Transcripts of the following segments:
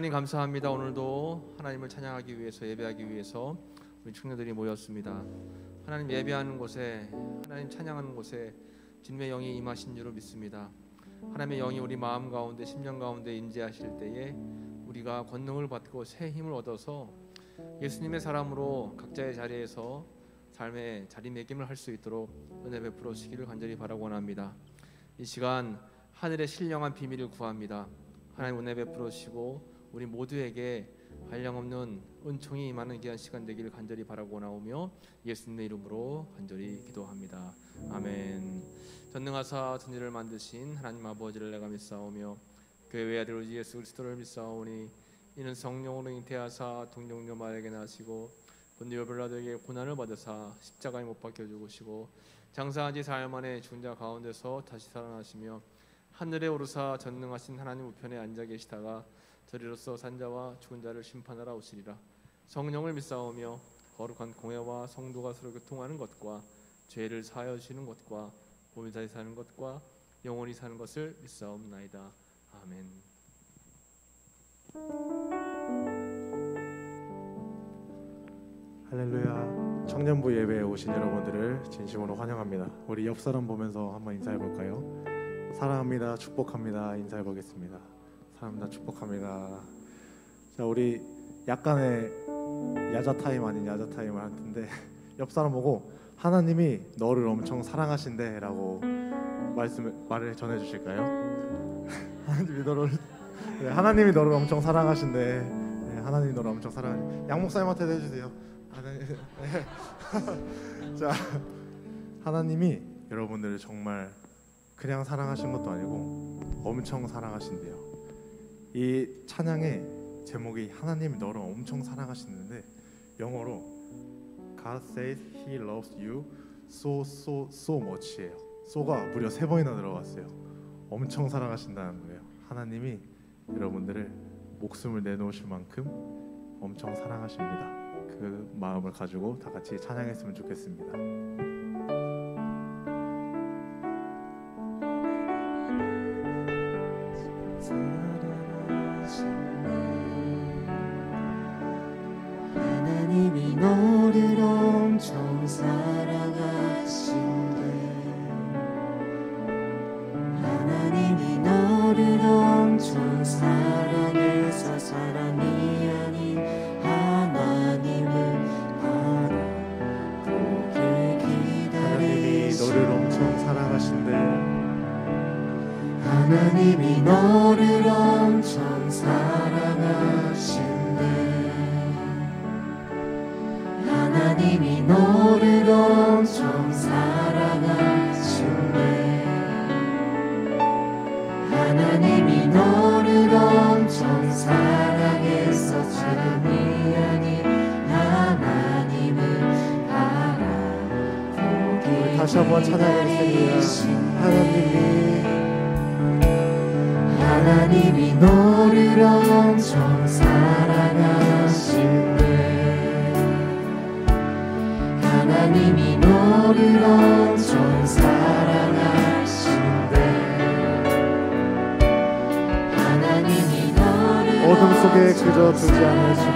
하나님 감사합니다. 오늘도 하나님을 찬양하기 위해서, 예배하기 위해서 우리 청년들이 모였습니다. 하나님 예배하는 곳에, 하나님 찬양하는 곳에 주님의 영이 임하신 줄을 믿습니다. 하나님의 영이 우리 마음 가운데, 심령 가운데 임재하실 때에 우리가 권능을 받고 새 힘을 얻어서 예수님의 사람으로 각자의 자리에서 삶의 자리매김을 할 수 있도록 은혜 베풀어 주시기를 간절히 바라고 원합니다. 이 시간 하늘의 신령한 비밀을 구합니다. 하나님 은혜 베풀어 주시고 우리 모두에게 한량없는 은총이 임하는 귀한 시간 되기를 간절히 바라고 나오며 예수님의 이름으로 간절히 기도합니다. 아멘. 전능하사 천지를 만드신 하나님 아버지를 내가 믿사오며 그의 외아들 우리 예수 그리스도를 믿사오니 이는 성령으로 잉태하사 동정녀 마리아에게 나시고 본디오 빌라도에게 고난을 받으사 십자가에 못 박혀 죽으시고 장사한 지 사흘 만에 죽은 자 가운데서 다시 살아나시며 하늘에 오르사 전능하신 하나님 우편에 앉아 계시다가 저리로서 산자와 죽은 자를 심판하러 오시리라. 성령을 믿사오며 거룩한 공회와 성도가 서로 교통하는 것과 죄를 사하여 주시는 것과 몸이 다시 사는 것과 영원히 사는 것을 믿사옵나이다. 아멘. 할렐루야. 청년부 예배에 오신 여러분들을 진심으로 환영합니다. 우리 옆 사람 보면서 한번 인사해 볼까요? 사랑합니다, 축복합니다. 인사해 보겠습니다. 사랑합니다, 축복합니다. 자, 우리 약간의 야자 타임 아닌 야자 타임을 할 텐데 옆 사람 보고 하나님이 너를 엄청 사랑하신대라고 말을 전해 주실까요? 하나님이 너를 엄청 사랑하신대. 네, 하나님이 너를 엄청 사랑. 양 목사님한테도 해주세요. 자, 하나님이 여러분들을 정말 그냥 사랑하신 것도 아니고 엄청 사랑하신대요. 이 찬양의 제목이 하나님이 너를 엄청 사랑하시는데 영어로 God says He loves you so much예요. so가 무려 3번이나 들어갔어요. 엄청 사랑하신다는 거예요. 하나님이 여러분들을 목숨을 내놓으실 만큼 엄청 사랑하십니다. 그 마음을 가지고 다 같이 찬양했으면 좋겠습니다. 하나님이 너를 엄청 사랑하신대. 하나님이 너를 엄청 사랑해서 사람이 아닌 하나님을 바라보게 기다리시네. 하나님이 너를 엄청 사랑하신대. 하나님이 너를 엄청 사랑하신대. 하나님이 너를 엄청 사랑하신대. 하나님이 너를 엄청 사랑해서 사람이 아닌 하나님을 바라보게 다시 한번 찬양하겠습니다. 하나님이 너를 엄청 사랑하신대. 하나님이 너를 엄청 사랑하신대. 하나님이 너를 어둠 속에 그저 두지 않으시고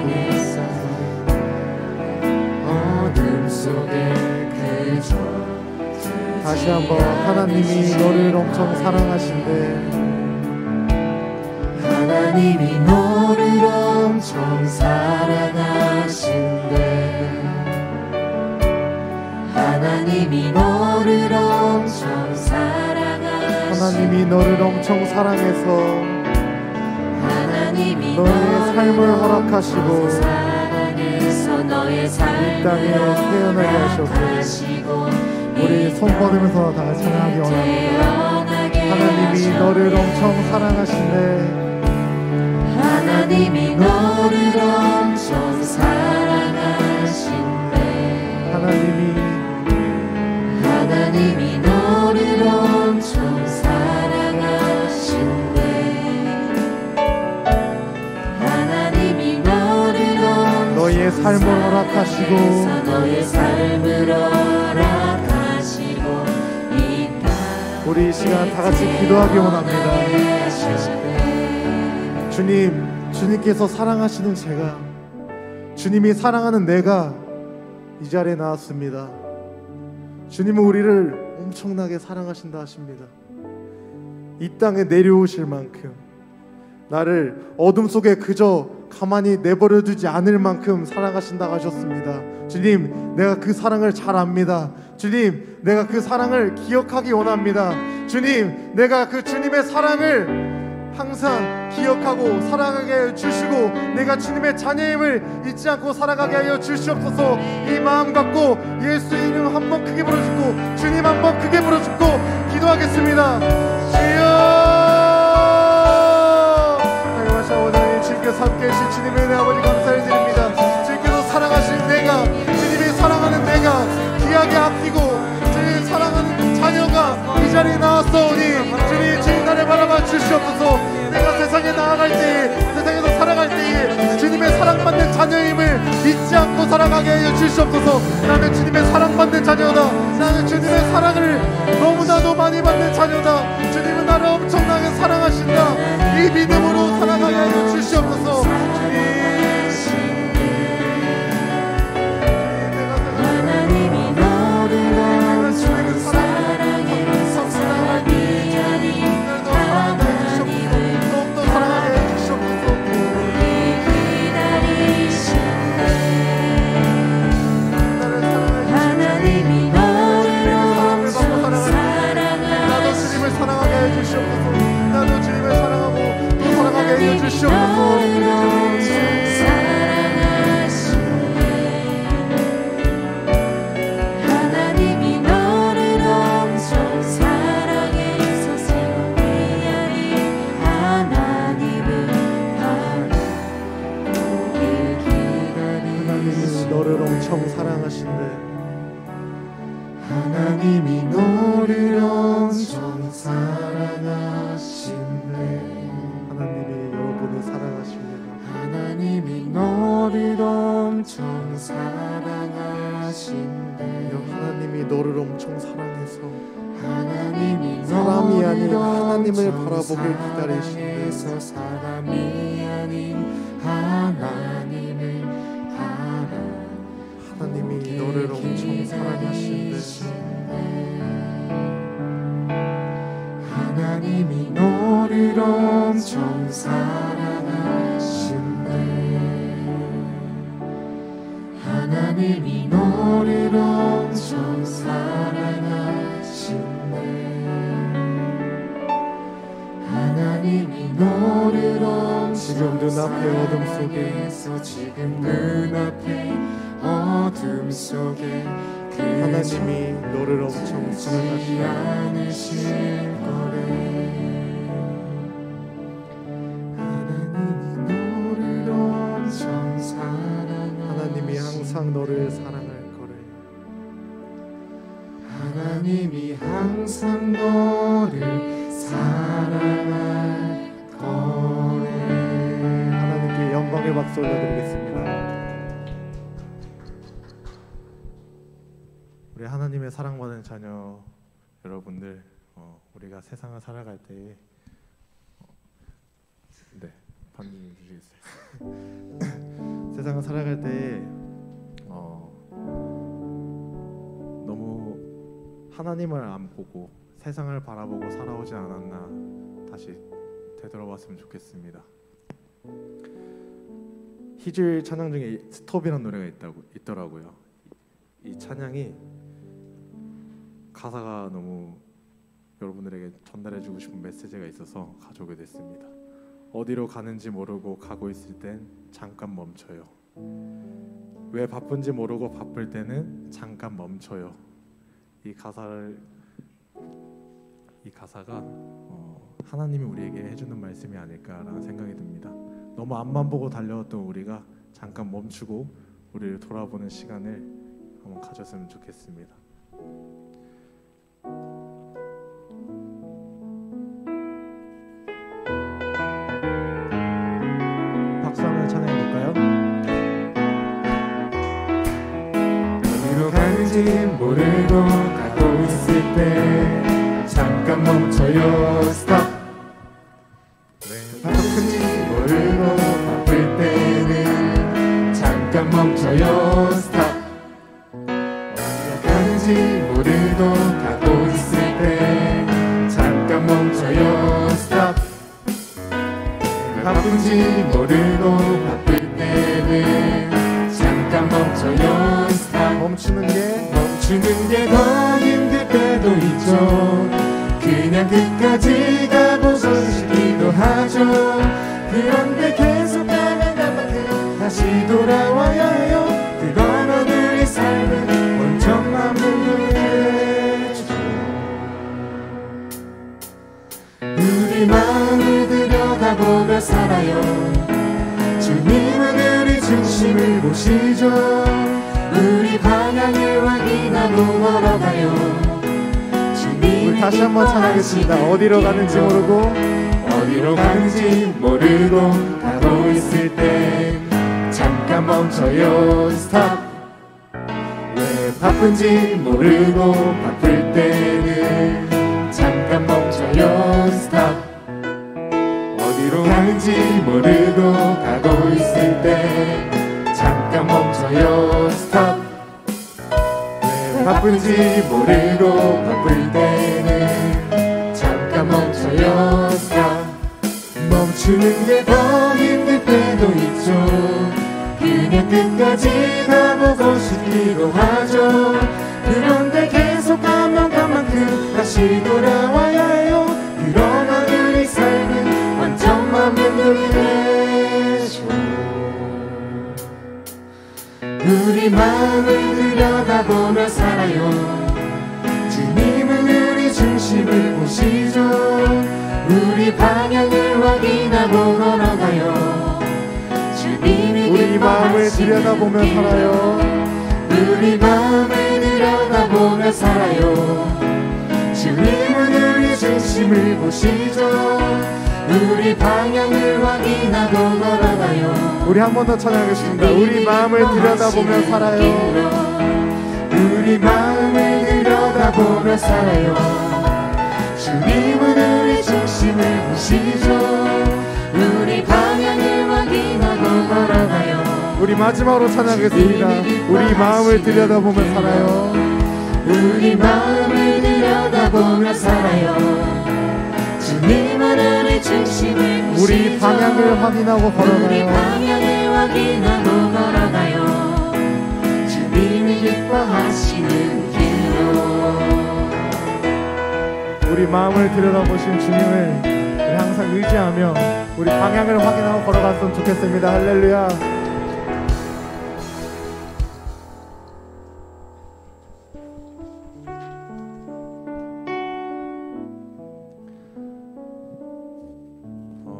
어둠 속에 그저 다시 한번 하나님이 너를 엄청 사랑하신대. 하나님이 너를 엄청 사랑하신대. 하나님이 너를 엄청 사랑하신대. 하나님이 너를 엄청 사랑해서 하나님이 너의 삶을 허락하시고 사랑해서 너의 이 땅에 태어나게 하셨고 우리 손 뻗으면서 다 같이 찬양하기 원합니다. 하나님이 너를 엄청 사랑하신대. 하나님이 너를 엄청 사랑하신대. 하나님이 너를 엄청 사랑하신대. 하나님이 너를 엄청 너의 삶을 허락하시고 너의 삶을 허락하시고 이 땅 우리 이 시간 다 같이 기도하기 원합니다. 주님 주님께서 사랑하시는 제가, 주님이 사랑하는 내가 이 자리에 나왔습니다. 주님은 우리를 엄청나게 사랑하신다 하십니다. 이 땅에 내려오실 만큼, 나를 어둠 속에 그저 가만히 내버려 두지 않을 만큼 사랑하신다 하셨습니다. 주님, 내가 그 사랑을 잘 압니다. 주님, 내가 그 사랑을 기억하기 원합니다. 주님, 내가 그 주님의 사랑을 항상 기억하고 살아가게 하여 주시고, 내가 주님의 자녀임을 잊지 않고 살아가게 하여 주시옵소서. 이 마음 갖고 예수 이름 한번 크게 부르짖고, 주님 한번 크게 부르짖고 기도하겠습니다. 주여, 하나님 원하님 주님께서 함께 해주신 주님의 은혜 아버지 감사를 드립니다. 주님께서 사랑하신 내가, 주님이 사랑하는 내가 귀하게 아끼고 주님 사랑하는 자녀가 이 자리에 나왔사오니, 주님 주님 나를 바라봐 주시옵소서. 내가 세상에 나아갈 때에, 세상에서 살아갈 때에 주님의 사랑받는 자녀임을 잊지 않고 살아가게 하여 주시옵소서. 나는 주님의 사랑받는 자녀다. 나는 주님의 사랑을 너무나도 많이 받는 자녀다. 주님은 나를 엄청나게 사랑하신다. 이 믿음으로 살아가게 하여 주시옵소서. 주님, 하나님이 너를 엄청 사랑하신대. 하나님이 여러분을 사랑하십니다. 하나님이 너를 엄청 사랑하신대. 하나님이 너를 엄청 사랑해서 하나님이 사람이 아닌 하나님을 바라보길 기다리시네. 사람이 아닌 하나님을 하나님이 너를 엄청 사랑하신대. 하나님이 너를 엄청 사랑하신대. 하나님이 너를 엄청 사랑하신대. 하나님이 너를 엄청 지금 눈앞의 어둠 속에서, 지금 눈앞의 어둠 속에 하나님이 너를 엄청 사랑하실 거래. 하나님이 너를 엄청 사랑하실, 하나님이 항상 너를 사랑할 거래. 하나님이 항상 너를 사랑할 거래. 하나님께 영광의 박수 올려드리겠습니다. 우리 하나님의 사랑받는 자녀 여러분들, 우리가 세상을 살아갈 때에 네, 반주님 주시겠어요? 세상을 살아갈 때에 너무 하나님을 안 보고 세상을 바라보고 살아오지 않았나 다시 되돌아봤으면 좋겠습니다. 희주일 찬양 중에 스톱이라는 노래가 있더라고요. 이 찬양이 가사가 너무 여러분들에게 전달해주고 싶은 메시지가 있어서 가져오게 됐습니다. 어디로 가는지 모르고 가고 있을 땐 잠깐 멈춰요. 왜 바쁜지 모르고 바쁠 때는 잠깐 멈춰요. 이 가사가 하나님이 우리에게 해주는 말씀이 아닐까라는 생각이 듭니다. 너무 앞만 보고 달려왔던 우리가 잠깐 멈추고 우리를 돌아보는 시간을 한번 가졌으면 좋겠습니다. 박수 한번 찬양해볼까요? 어디로 가는지 모르고 가고 있을 때 잠깐 멈춰요. 스톱. 왜 바쁜지 모르고 있죠. 그냥 끝까지 가보고 싶기도 하죠. 그런데 계속 가면 그만큼 다시 돌아와야 해요. 그러면 우리 삶은 온전한 분들의 주죠. 우리 마음을 들여다보며 살아요. 주님은 우리 중심을 보시죠. 우리 방향을 확인하고 걸어가요. 우리 다시 한번 찬양하겠습니다. 어디로 가는지 모르고 어디로 가는지 모르고 가고 있을 때 잠깐 멈춰요. 스탑. 왜 바쁜지 모르고 바쁠 때는 잠깐 멈춰요. 스탑. 어디로 가는지 모르고 가고 있을 때 잠깐 멈춰요. 스탑. 왜 바쁜지 모르고 바쁠 때는 잠깐 멈춰요. 스탑. 멈추는 게 더 힘들 때도 있죠. 그냥 끝까지 가보고 싶기도 하죠. 그런데 계속 가면 그만큼 다시 돌아와야 해요. 그러면 우리 삶은 완전한 분들이 되죠. 우리 마음을 들여다보며 살아요. 주님은 우리 중심을 보시죠. 우리 방향을 확인하고 걸어가요. 주님이 우리 마음을 들여다보며 살아요. 우리 마음을 들여다보며 살아요. 주님은 우리 중심을 보시죠. 우리 방향을 확인하고 걸어가요. 우리 한 번 더 찬양하겠습니다. 우리 마음을 들여다보며 살아요. 우리 마음을 들여다보며 살아요. 주님은 우리 중심을 보시죠. 우리 방향을 확인하고 걸어가요. 우리 마지막으로 찬양하겠습니다. 우리 마음을 들여다보며 살아요. 우리 마음을 들여다보며 살아요. 주님은 우리 중심을 보시죠. 우리 방향을 확인하고 우리 걸어가요. 방향을 확인하고 걸어가요. 주님이 기뻐하시는 길로. 우리 마음을 들여다보신 주님을 우리 항상 의지하며 우리 방향을 확인하고 걸어갔으면 좋겠습니다. 할렐루야.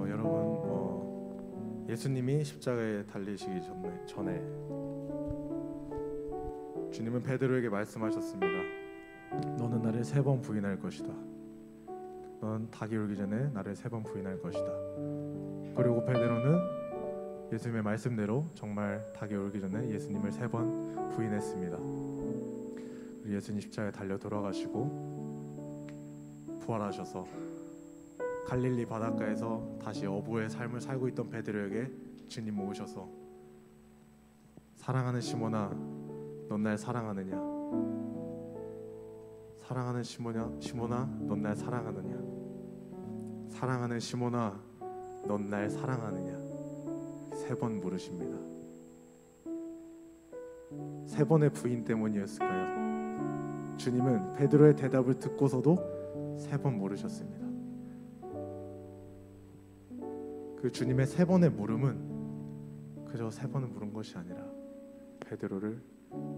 여러분, 예수님이 십자가에 달리시기 전에 주님은 베드로에게 말씀하셨습니다. 너는 나를 3번 부인할 것이다. 넌 닭이 울기 전에 나를 3번 부인할 것이다. 그리고 베드로는 예수님의 말씀대로 정말 닭이 울기 전에 예수님을 3번 부인했습니다. 예수님 십자가에 달려 돌아가시고 부활하셔서 갈릴리 바닷가에서 다시 어부의 삶을 살고 있던 베드로에게 주님 모으셔서 사랑하는 시몬아, 넌 날 사랑하느냐? 사랑하는 시몬아, 넌 날 사랑하느냐? 사랑하는 시몬아, 넌 날 사랑하느냐? 3번 물으십니다. 3번의 부인 때문이었을까요? 주님은 베드로의 대답을 듣고서도 3번 물으셨습니다. 그 주님의 3번의 물음은 그저 3번을 물은 것이 아니라 베드로를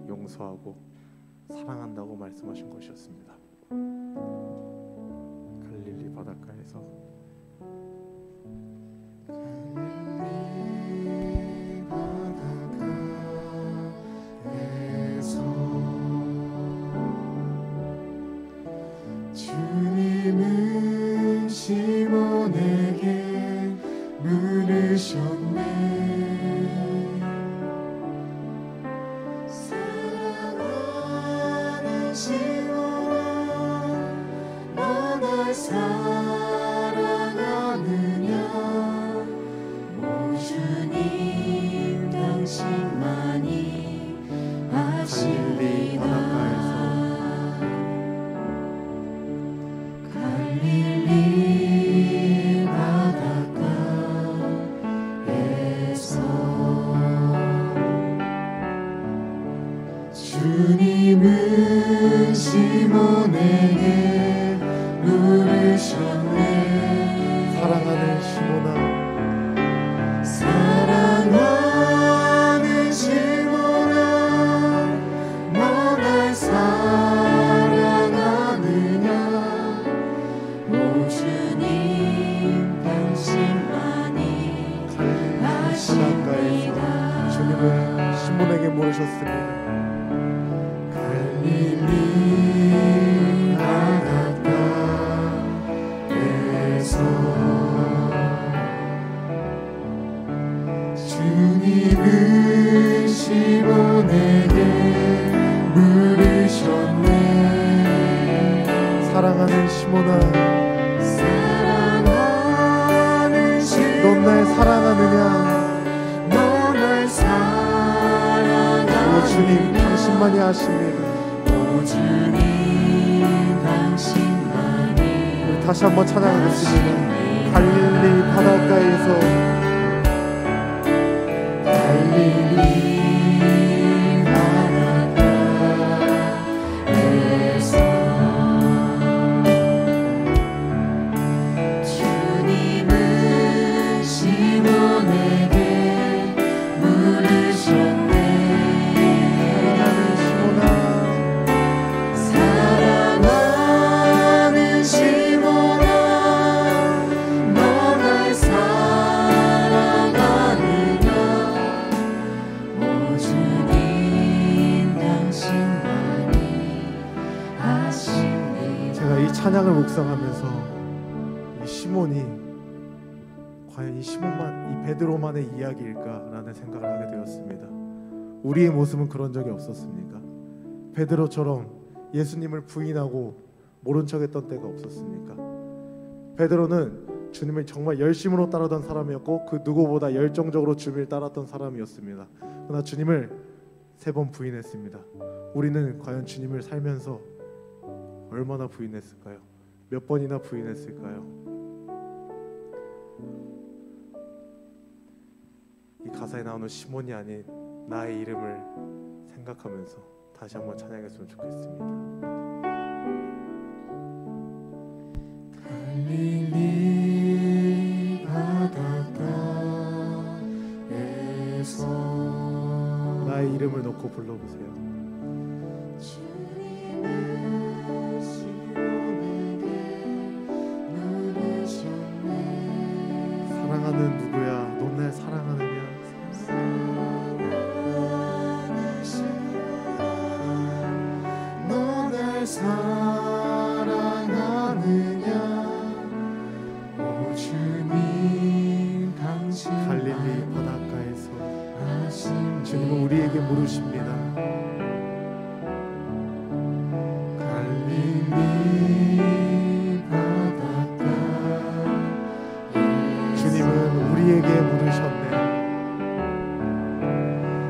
용서하고 사랑한다고 말씀하신 것이었습니다. 갈릴리 바닷가에서 주님은 시몬에게 물으셨네. 사랑하는 시몬아, 사랑하는 시몬아, 사랑하는 시몬아, 넌 날 사랑하느냐? 넌 날 사랑하느냐? 오 주님, 당신만이 아십니다. 오 주님 당신만이. 우리 다시 한번 찬양하겠습니다. 갈릴리 바닷가에서, 갈릴리 바닷가에서 주님은 시몬에게 물으셨네. 사랑하는 시몬아, 사랑하는 시몬아, 너 날 사랑하느냐? 오 주님 당신만이 아십니다. 제가 이 찬양을 묵상하면서 이 시몬이 과연 이 시몬만, 이 베드로만의 이야기일까라는 생각을 하게 되었습니다. 우리의 모습은 그런 적이 없었습니까? 베드로처럼 예수님을 부인하고 모른 척했던 때가 없었습니까? 베드로는 주님을 정말 열심으로 따르던 사람이었고 그 누구보다 열정적으로 주님을 따랐던 사람이었습니다. 그러나 주님을 3번 부인했습니다. 우리는 과연 주님을 살면서 얼마나 부인했을까요? 몇 번이나 부인했을까요? 이 가사에 나오는 시몬이 아닌 나의 이름을 생각하면서 다시 한번 찬양했으면 좋겠습니다. 갈릴리 바닷가에서 나의 이름을 놓고 불러보세요. 주님은 시몬에게 물으셨네. 사랑하는 누구야? 넌 날 사랑하느냐? 사랑하는 시몬아, 너 날 사랑하느냐? 오 주님 당신 갈릴리 바닷가에서 아십니다. 주님은 우리에게 물으십니다. 갈릴리 바닷가 주님은 우리에게 물으셨네.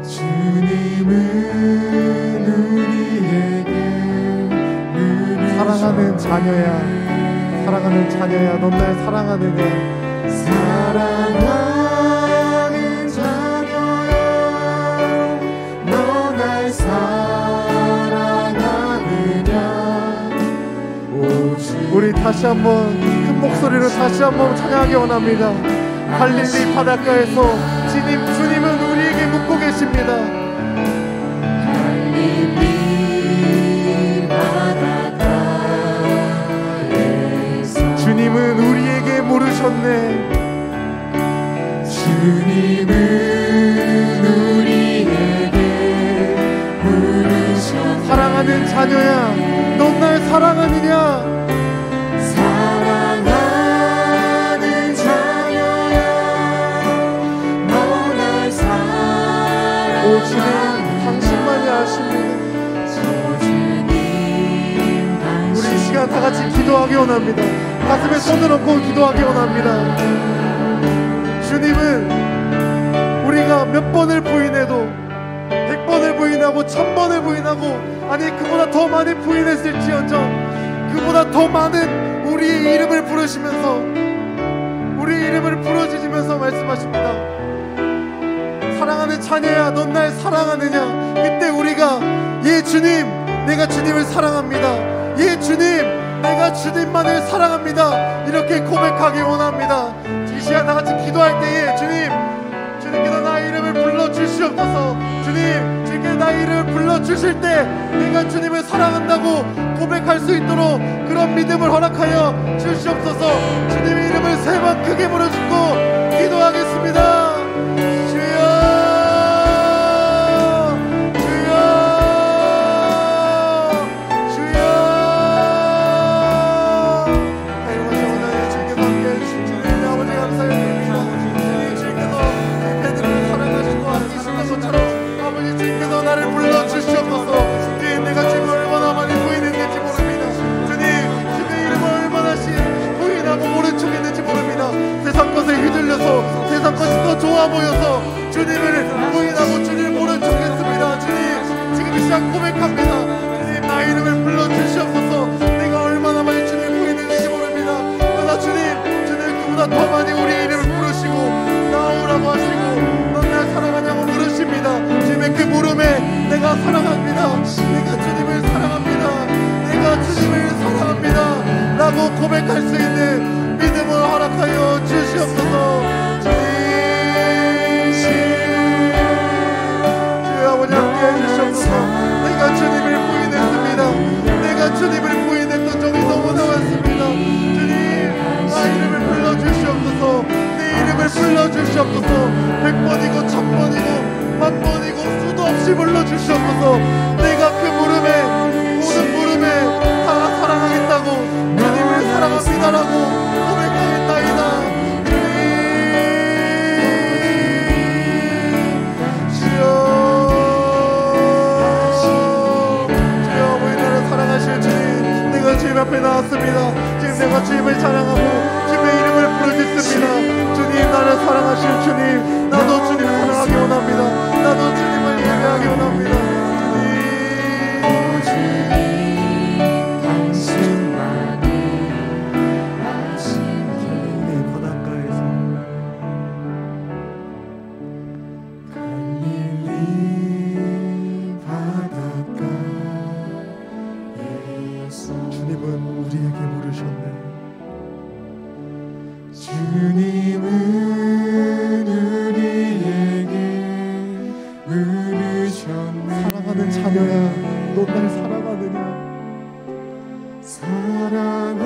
주님은 우리에게 사랑하는 자녀야, 사랑하는 자녀야, 넌 날 사랑하느냐? 사랑하는 자녀야, 너 날 사랑하느냐? 오 주님 우리 다시 한번 큰 목소리로 다시 한번 찬양하기 원합니다. 갈릴리 바닷가에서 주님은 우리에게 묻고 계십니다. 갈릴리 바닷가에서 주님은 우리에게 물으셨네. 주님은 우리에게 물으셨네. 사랑하는 자녀야, 넌 날 사랑하느냐? 사랑하는 자녀야, 너 날 오 주님, 사랑하느냐? 당신만이 아십니다. 우리 이 시간 다 같이 기도하기 원합니다. 가슴에 손을 얹고 기도하기 원합니다. 주님은 우리가 몇 번을 부인해도 100번을 부인하고 1000번을 부인하고 아니 그보다 더 많이 부인했을지언정 그보다 더 많은 우리의 이름을 부르시면서 우리의 이름을 부르짖으면서 말씀하십니다. 사랑하는 자녀야, 넌 날 사랑하느냐? 그때 우리가 예 주님, 내가 주님을 사랑합니다. 예 주님, 내가 주님만을 사랑합니다. 이렇게 고백하기 원합니다. 이 시간 다 같이 기도할 때에 주님께서 나의 이름을 불러주시옵소서. 주님께서 나의 이름을 불러주실 때 내가 주님을 사랑한다고 고백할 수 있도록 그런 믿음을 허락하여 주시옵소서. 주님의 이름을 3번 크게 부르짖고 기도하겠습니다. 다 모여서 주님을 부인하고 주님을 모른 척했습니다. 주님 지금 이 시간 고백합니다. 주님 나 이름을 불러주시옵소서. 내가 얼마나 많이 주님을 부인했는지 모릅니다. 그러나 주님 그보다 더 많이 우리 이름을 부르시고 나오라고 하시고 넌 날 사랑하냐고 물으십니다. 주님의 그 물음에 내가 사랑합니다. 내가 주님을 사랑합니다. 내가 주님을 사랑합니다 라고 고백할 수 있는 믿음을 허락하여 주시옵소서. 주여 아버지 함께해 주시옵소서. 내가 주님을 부인했습니다. 내가 주님을 부인했던 적이 너무나 많습니다. 주님 나 이름을 불러주시옵소서. 내 이름을 불러주시옵소서. 100번이고 1000번이고 1000번이고 수도 없이 불러주시옵소서. 내가 그 물음에 모든 물음에 다 사랑하겠다고 주님을 사랑합니다라고 고백하겠나이다. 주여 아버지 나를 사랑하실 주님 내가 주님 앞에 나왔습니다. 지금 내가 주님을 찬양하고 주님의 이름을 부르짖습니다. 주님 나를 사랑하실 주님 나도 주님 사랑하기 원합니다. 나도 주님을 예배하기 원합니다. 사랑하는 자녀야 너 날 사랑하느냐. 사랑하는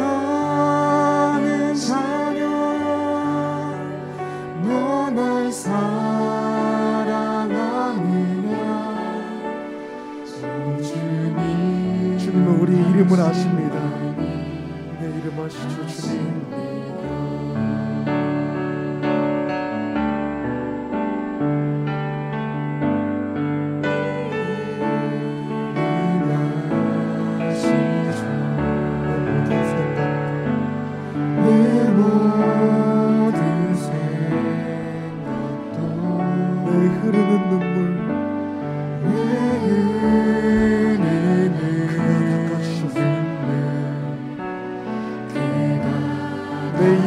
자녀야 너 날 사랑하느냐. 주님은 우리 이름을 아십니다. 내 이름 아시죠 주님.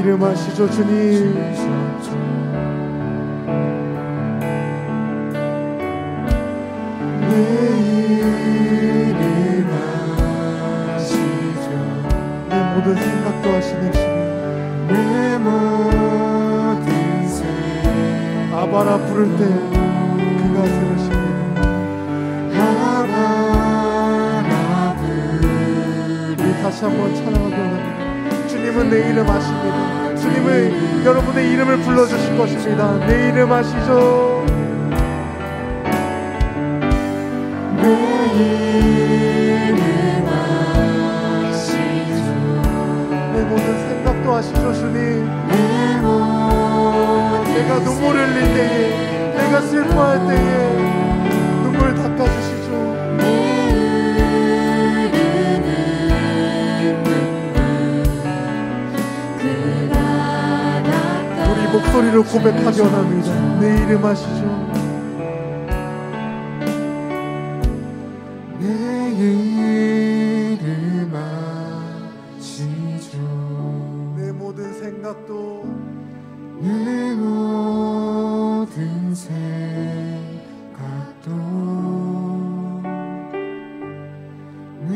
이름 아시죠 주님. 내 이름 아시죠. 내 모든 생각도 아시는 주님. 내 모든 생각 아바라 부를 때 그가 들으십니다. 아바라 우리 다시 한번 찬양하기 원합니다. 주님은 내 이름 아십니다. 주님은 여러분의 이름을 불러주실 것입니다. 내 이름 아시죠? 내 이름 아시죠. 내 모든 생각도 아시죠 주님. 내 모든 내가 눈물을 흘릴 때에 내가 슬퍼할 때에 눈물 닦아주시죠. 목소리로 고백하기 원합니다. 내 이름 아시죠? 내 이름 아시죠. 내 모든 생각도 내 모든 생각도 내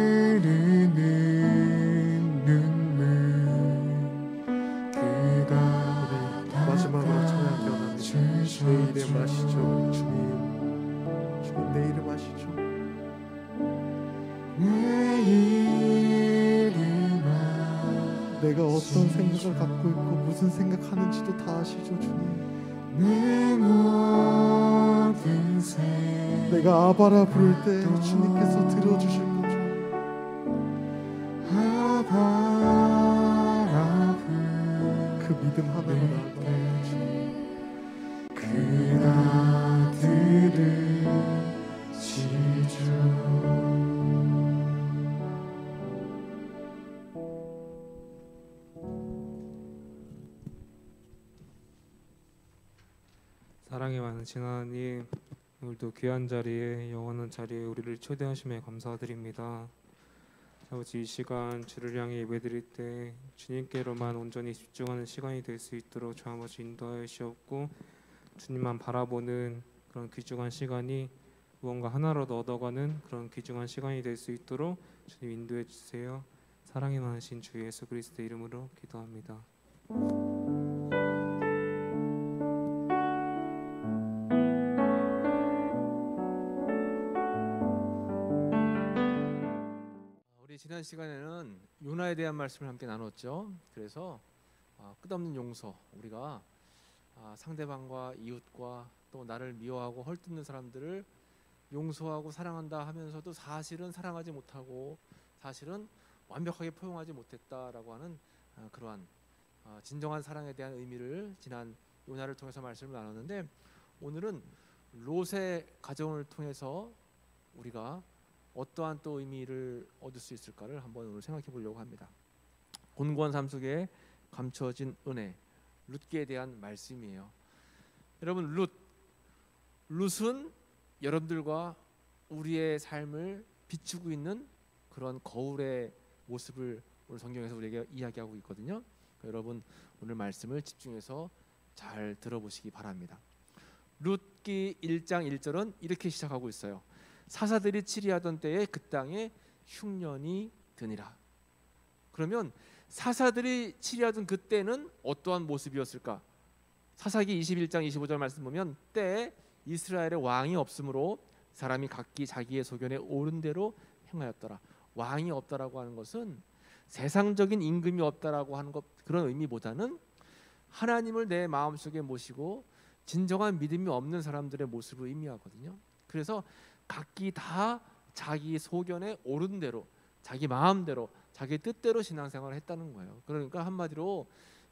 흐르는 눈물 마지막으로 찬양하기 원합니다. 내 이름 아시죠 주님. 주님 내 이름 아시죠? 내 이름 내가 어떤 생각을 갖고 있고 무슨 생각하는지도 다 아시죠 주님. 내 모든 생각 내가 아바라 부를 때 주님께서 들어주실 거죠. 아바라 그 믿음 하나로 나아가는 주님. 그가 들으시죠. 사랑이 많으신 하나님, 오늘도 귀한 자리에 영원한 자리에 우리를 초대하심에 감사드립니다. 아버지, 이 시간 주를 향해 예배드릴 때 주님께로만 온전히 집중하는 시간이 될 수 있도록 주 아버지 인도하여 주옵고, 주님만 바라보는 그런 귀중한 시간이 무언가 하나라도 얻어가는 그런 귀중한 시간이 될 수 있도록 주님 인도해 주세요. 사랑이 많으신 주 예수 그리스도 이름으로 기도합니다. 우리 지난 시간에는 요나에 대한 말씀을 함께 나눴죠. 그래서 끝없는 용서, 우리가 상대방과 이웃과 또 나를 미워하고 헐뜯는 사람들을 용서하고 사랑한다 하면서도 사실은 사랑하지 못하고 사실은 완벽하게 포용하지 못했다라고 하는 그러한 진정한 사랑에 대한 의미를 지난 요나를 통해서 말씀을 나눴는데, 오늘은 롯의 가정을 통해서 우리가 어떠한 또 의미를 얻을 수 있을까를 한번 오늘 생각해 보려고 합니다. 곤고한 삶 속에 감춰진 은혜, 룻기에 대한 말씀이에요. 여러분, 룻은 여러분들과 우리의 삶을 비추고 있는 그런 거울의 모습을 오늘 성경에서 우리에게 이야기하고 있거든요. 여러분, 오늘 말씀을 집중해서 잘 들어보시기 바랍니다. 룻기 1장 1절은 이렇게 시작하고 있어요. 사사들이 치리하던 때에 그 땅에 흉년이 드니라. 그러면 사사들이 치리하던 그때는 어떠한 모습이었을까? 사사기 21장 25절 말씀 보면, 때에 이스라엘의 왕이 없으므로 사람이 각기 자기의 소견에 옳은 대로 행하였더라. 왕이 없다라고 하는 것은 세상적인 임금이 없다라고 하는 것, 그런 의미보다는 하나님을 내 마음속에 모시고 진정한 믿음이 없는 사람들의 모습을 의미하거든요. 그래서 각기 다 자기 소견에 옳은 대로, 자기 마음대로, 자기 뜻대로 신앙생활을 했다는 거예요. 그러니까 한마디로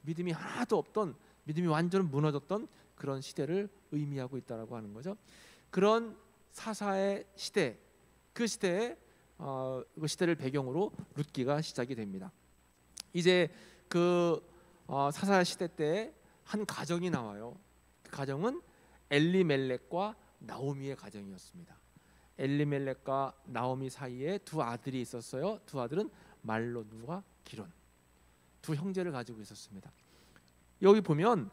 믿음이 하나도 없던, 믿음이 완전 무너졌던 그런 시대를 의미하고 있다라고 하는 거죠. 그런 사사의 시대, 그 시대에 그 시대를 배경으로 룻기가 시작이 됩니다. 이제 그 사사 시대 때 한 가정이 나와요. 그 가정은 엘리멜렉과 나오미의 가정이었습니다. 엘리멜렉과 나오미 사이에 두 아들이 있었어요. 두 아들은 말론과 기론, 두 형제를 가지고 있었습니다. 여기 보면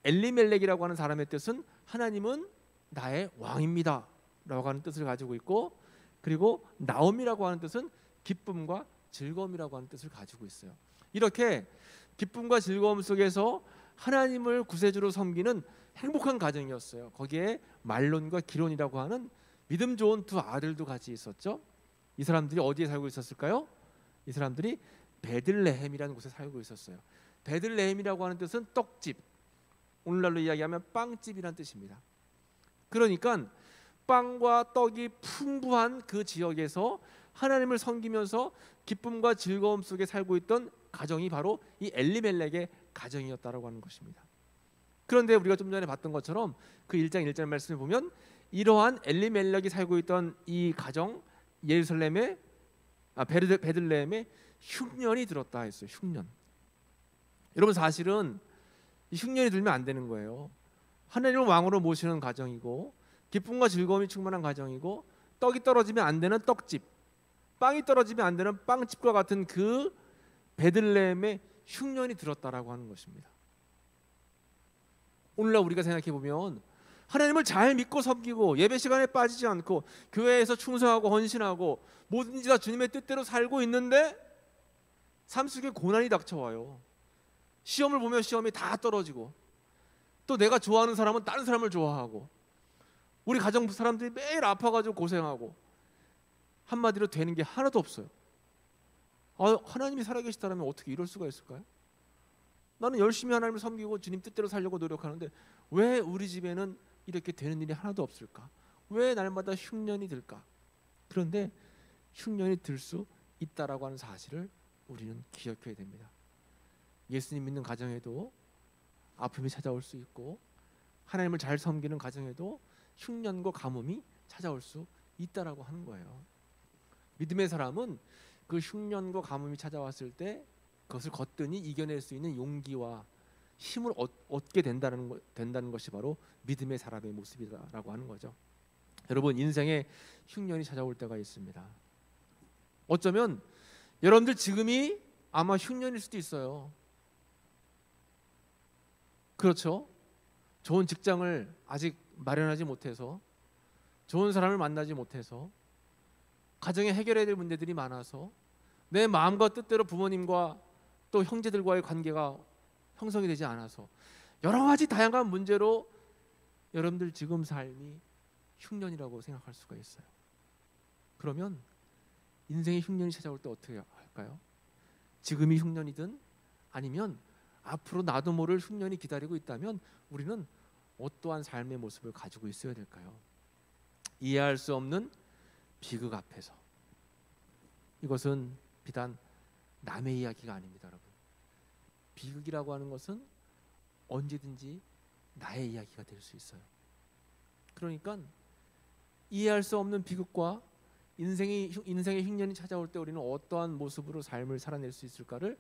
엘리멜렉이라고 하는 사람의 뜻은 하나님은 나의 왕입니다 라고 하는 뜻을 가지고 있고, 그리고 나오미라고 하는 뜻은 기쁨과 즐거움이라고 하는 뜻을 가지고 있어요. 이렇게 기쁨과 즐거움 속에서 하나님을 구세주로 섬기는 행복한 가정이었어요. 거기에 말론과 기론이라고 하는 믿음 좋은 두 아들도 같이 있었죠. 이 사람들이 어디에 살고 있었을까요? 이 사람들이 베들레헴이라는 곳에 살고 있었어요. 베들레헴이라고 하는 뜻은 떡집, 오늘날로 이야기하면 빵집이라는 뜻입니다. 그러니까 빵과 떡이 풍부한 그 지역에서 하나님을 섬기면서 기쁨과 즐거움 속에 살고 있던 가정이 바로 이 엘리멜렉의 가정이었다라고 하는 것입니다. 그런데 우리가 좀 전에 봤던 것처럼 그 1장 1절 말씀을 보면, 이러한 엘리멜렉이 살고 있던 이 가정 예루살렘에 베들레헴에 흉년이 들었다 했어요. 흉년. 여러분, 사실은 이 흉년이 들면 안 되는 거예요. 하나님을 왕으로 모시는 가정이고 기쁨과 즐거움이 충만한 가정이고, 떡이 떨어지면 안 되는 떡집, 빵이 떨어지면 안 되는 빵집과 같은 그 베들레헴에 흉년이 들었다라고 하는 것입니다. 오늘날 우리가 생각해 보면 하나님을 잘 믿고 섬기고 예배 시간에 빠지지 않고 교회에서 충성하고 헌신하고 뭐든지 다 주님의 뜻대로 살고 있는데 삶 속에 고난이 닥쳐와요. 시험을 보면 시험이 다 떨어지고, 또 내가 좋아하는 사람은 다른 사람을 좋아하고, 우리 가정 사람들이 매일 아파가지고 고생하고, 한마디로 되는 게 하나도 없어요. 하나님이 살아계시다면 어떻게 이럴 수가 있을까요? 나는 열심히 하나님을 섬기고 주님 뜻대로 살려고 노력하는데 왜 우리 집에는 이렇게 되는 일이 하나도 없을까? 왜 날마다 흉년이 들까? 그런데 흉년이 들 수 있다라고 하는 사실을 우리는 기억해야 됩니다. 예수님 믿는 가정에도 아픔이 찾아올 수 있고, 하나님을 잘 섬기는 가정에도 흉년과 가뭄이 찾아올 수 있다라고 하는 거예요. 믿음의 사람은 그 흉년과 가뭄이 찾아왔을 때 그것을 거뜬히 이겨낼 수 있는 용기와 힘을 얻게 된다는 것이 바로 믿음의 사람의 모습이다라고 하는 거죠. 여러분, 인생에 흉년이 찾아올 때가 있습니다. 어쩌면 여러분들 지금이 아마 흉년일 수도 있어요. 그렇죠? 좋은 직장을 아직 마련하지 못해서, 좋은 사람을 만나지 못해서, 가정에 해결해야 될 문제들이 많아서, 내 마음과 뜻대로 부모님과 또 형제들과의 관계가 형성이 되지 않아서 여러 가지 다양한 문제로 여러분들 지금 삶이 흉년이라고 생각할 수가 있어요. 그러면 인생의 흉년이 찾아올 때 어떻게 할까요? 지금이 흉년이든 아니면 앞으로 나도 모를 흉년이 기다리고 있다면 우리는 어떠한 삶의 모습을 가지고 있어야 될까요? 이해할 수 없는 비극 앞에서, 이것은 비단 남의 이야기가 아닙니다, 여러분. 비극이라고 하는 것은 언제든지 나의 이야기가 될 수 있어요. 그러니까 이해할 수 없는 비극과 인생의 흉년이 찾아올 때 우리는 어떠한 모습으로 삶을 살아낼 수 있을까를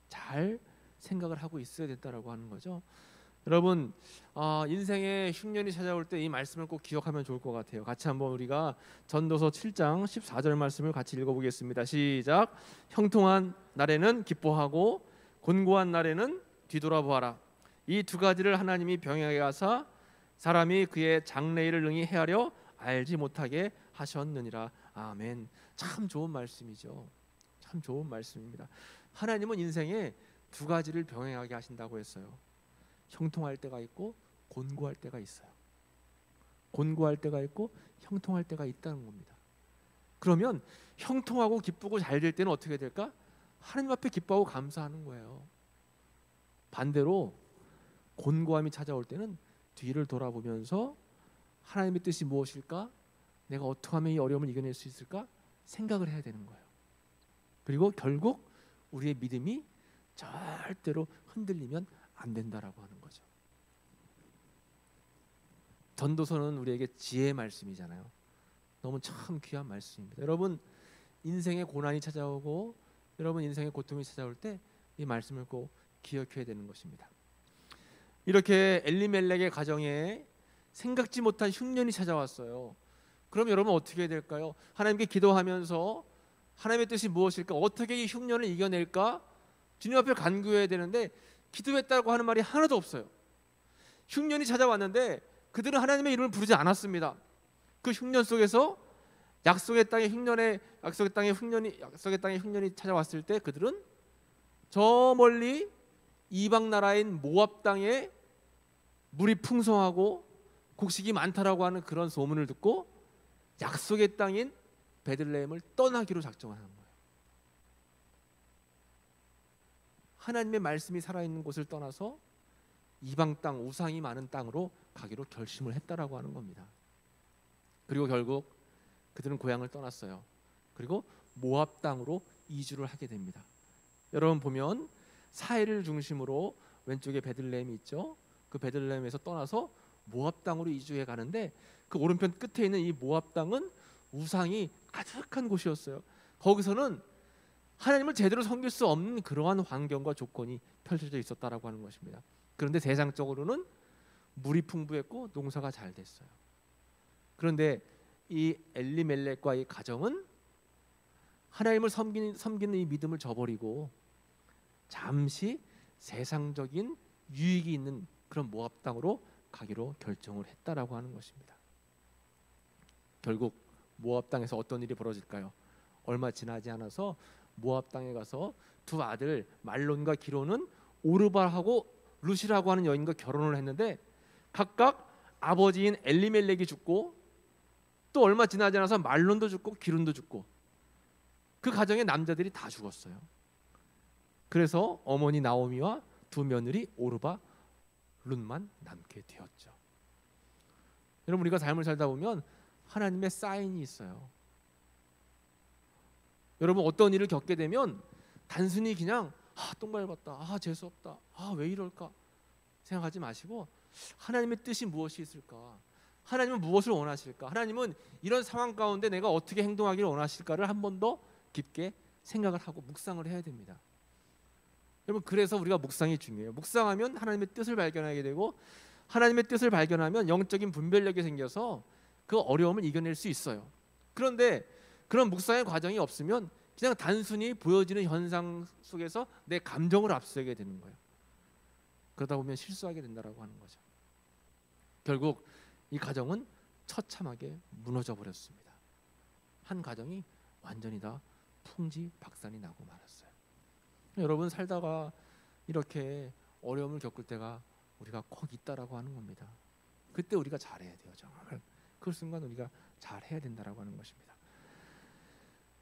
잘 생각을 하고 있어야 된다라고 하는 거죠. 여러분, 인생의 흉년이 찾아올 때 이 말씀을 꼭 기억하면 좋을 것 같아요. 같이 한번 우리가 전도서 7장 14절 말씀을 같이 읽어보겠습니다. 시작. 형통한 날에는 기뻐하고 곤고한 날에는 뒤돌아보아라. 이 두 가지를 하나님이 병행하게 하사 사람이 그의 장래일을 능히 헤아려 알지 못하게 하셨느니라. 아멘. 참 좋은 말씀이죠. 참 좋은 말씀입니다. 하나님은 인생에 두 가지를 병행하게 하신다고 했어요. 형통할 때가 있고 곤고할 때가 있어요. 곤고할 때가 있고 형통할 때가 있다는 겁니다. 그러면 형통하고 기쁘고 잘 될 때는 어떻게 될까? 하나님 앞에 기뻐하고 감사하는 거예요. 반대로 곤고함이 찾아올 때는 뒤를 돌아보면서 하나님의 뜻이 무엇일까? 내가 어떻게 하면 이 어려움을 이겨낼 수 있을까? 생각을 해야 되는 거예요. 그리고 결국 우리의 믿음이 절대로 흔들리면 안 된다라고 하는 거죠. 전도서는 우리에게 지혜의 말씀이잖아요. 너무 참 귀한 말씀입니다. 여러분, 인생의 고난이 찾아오고 여러분 인생의 고통이 찾아올 때 이 말씀을 꼭 기억해야 되는 것입니다. 이렇게 엘리멜렉의 가정에 생각지 못한 흉년이 찾아왔어요. 그럼 여러분 어떻게 해야 될까요? 하나님께 기도하면서 하나님의 뜻이 무엇일까? 어떻게 이 흉년을 이겨낼까? 주님 앞에 간구해야 되는데 기도했다고 하는 말이 하나도 없어요. 흉년이 찾아왔는데 그들은 하나님의 이름을 부르지 않았습니다. 그 흉년 속에서 약속의 땅에 흉년이 찾아왔을 때 그들은 저 멀리 이방 나라인 모압 땅에 물이 풍성하고 곡식이 많다라고 하는 그런 소문을 듣고 약속의 땅인 베들레헴을 떠나기로 작정하는 거예요. 하나님의 말씀이 살아있는 곳을 떠나서 이방 땅, 우상이 많은 땅으로 가기로 결심을 했다라고 하는 겁니다. 그리고 결국 그들은 고향을 떠났어요. 그리고 모압 땅으로 이주를 하게 됩니다. 여러분 보면 사해를 중심으로 왼쪽에 베들레헴이 있죠. 그 베들레헴에서 떠나서 모압 땅으로 이주해 가는데 그 오른편 끝에 있는 이 모압 땅은 우상이 가득한 곳이었어요. 거기서는 하나님을 제대로 섬길 수 없는 그러한 환경과 조건이 펼쳐져 있었다라고 하는 것입니다. 그런데 세상적으로는 물이 풍부했고 농사가 잘 됐어요. 그런데 이 엘리멜렉과 이 가정은 하나님을 섬기는 이 믿음을 저버리고 잠시 세상적인 유익이 있는 그런 모압 땅으로 가기로 결정을 했다라고 하는 것입니다. 결국 모압 땅에서 어떤 일이 벌어질까요? 얼마 지나지 않아서 모압 땅에 가서 두 아들 말론과 기론은 오르발하고 루시라고 하는 여인과 결혼을 했는데 각각 아버지인 엘리멜렉이 죽고 또 얼마 지나지 않아서 말론도 죽고 기론도 죽고 그 가정의 남자들이 다 죽었어요. 그래서 어머니 나오미와 두 며느리 오르바 룻만 남게 되었죠. 여러분 우리가 삶을 살다 보면 하나님의 사인이 있어요. 여러분 어떤 일을 겪게 되면 단순히 그냥 똥 밟았다, 재수 없다, 왜 이럴까 생각하지 마시고 하나님의 뜻이 무엇이 있을까? 하나님은 무엇을 원하실까? 하나님은 이런 상황 가운데 내가 어떻게 행동하기를 원하실까를 한 번 더 깊게 생각을 하고 묵상을 해야 됩니다. 여러분 그래서 우리가 묵상이 중요해요. 묵상하면 하나님의 뜻을 발견하게 되고 하나님의 뜻을 발견하면 영적인 분별력이 생겨서 그 어려움을 이겨낼 수 있어요. 그런데 그런 묵상의 과정이 없으면 그냥 단순히 보여지는 현상 속에서 내 감정을 앞서게 되는 거예요. 그러다 보면 실수하게 된다라고 하는 거죠. 결국 이 가정은 처참하게 무너져 버렸습니다. 한 가정이 완전히 다 풍지박산이 나고 말았어요. 여러분 살다가 이렇게 어려움을 겪을 때가 우리가 꼭 있다라고 하는 겁니다. 그때 우리가 잘해야 돼요. 정말 그 순간 우리가 잘해야 된다라고 하는 것입니다.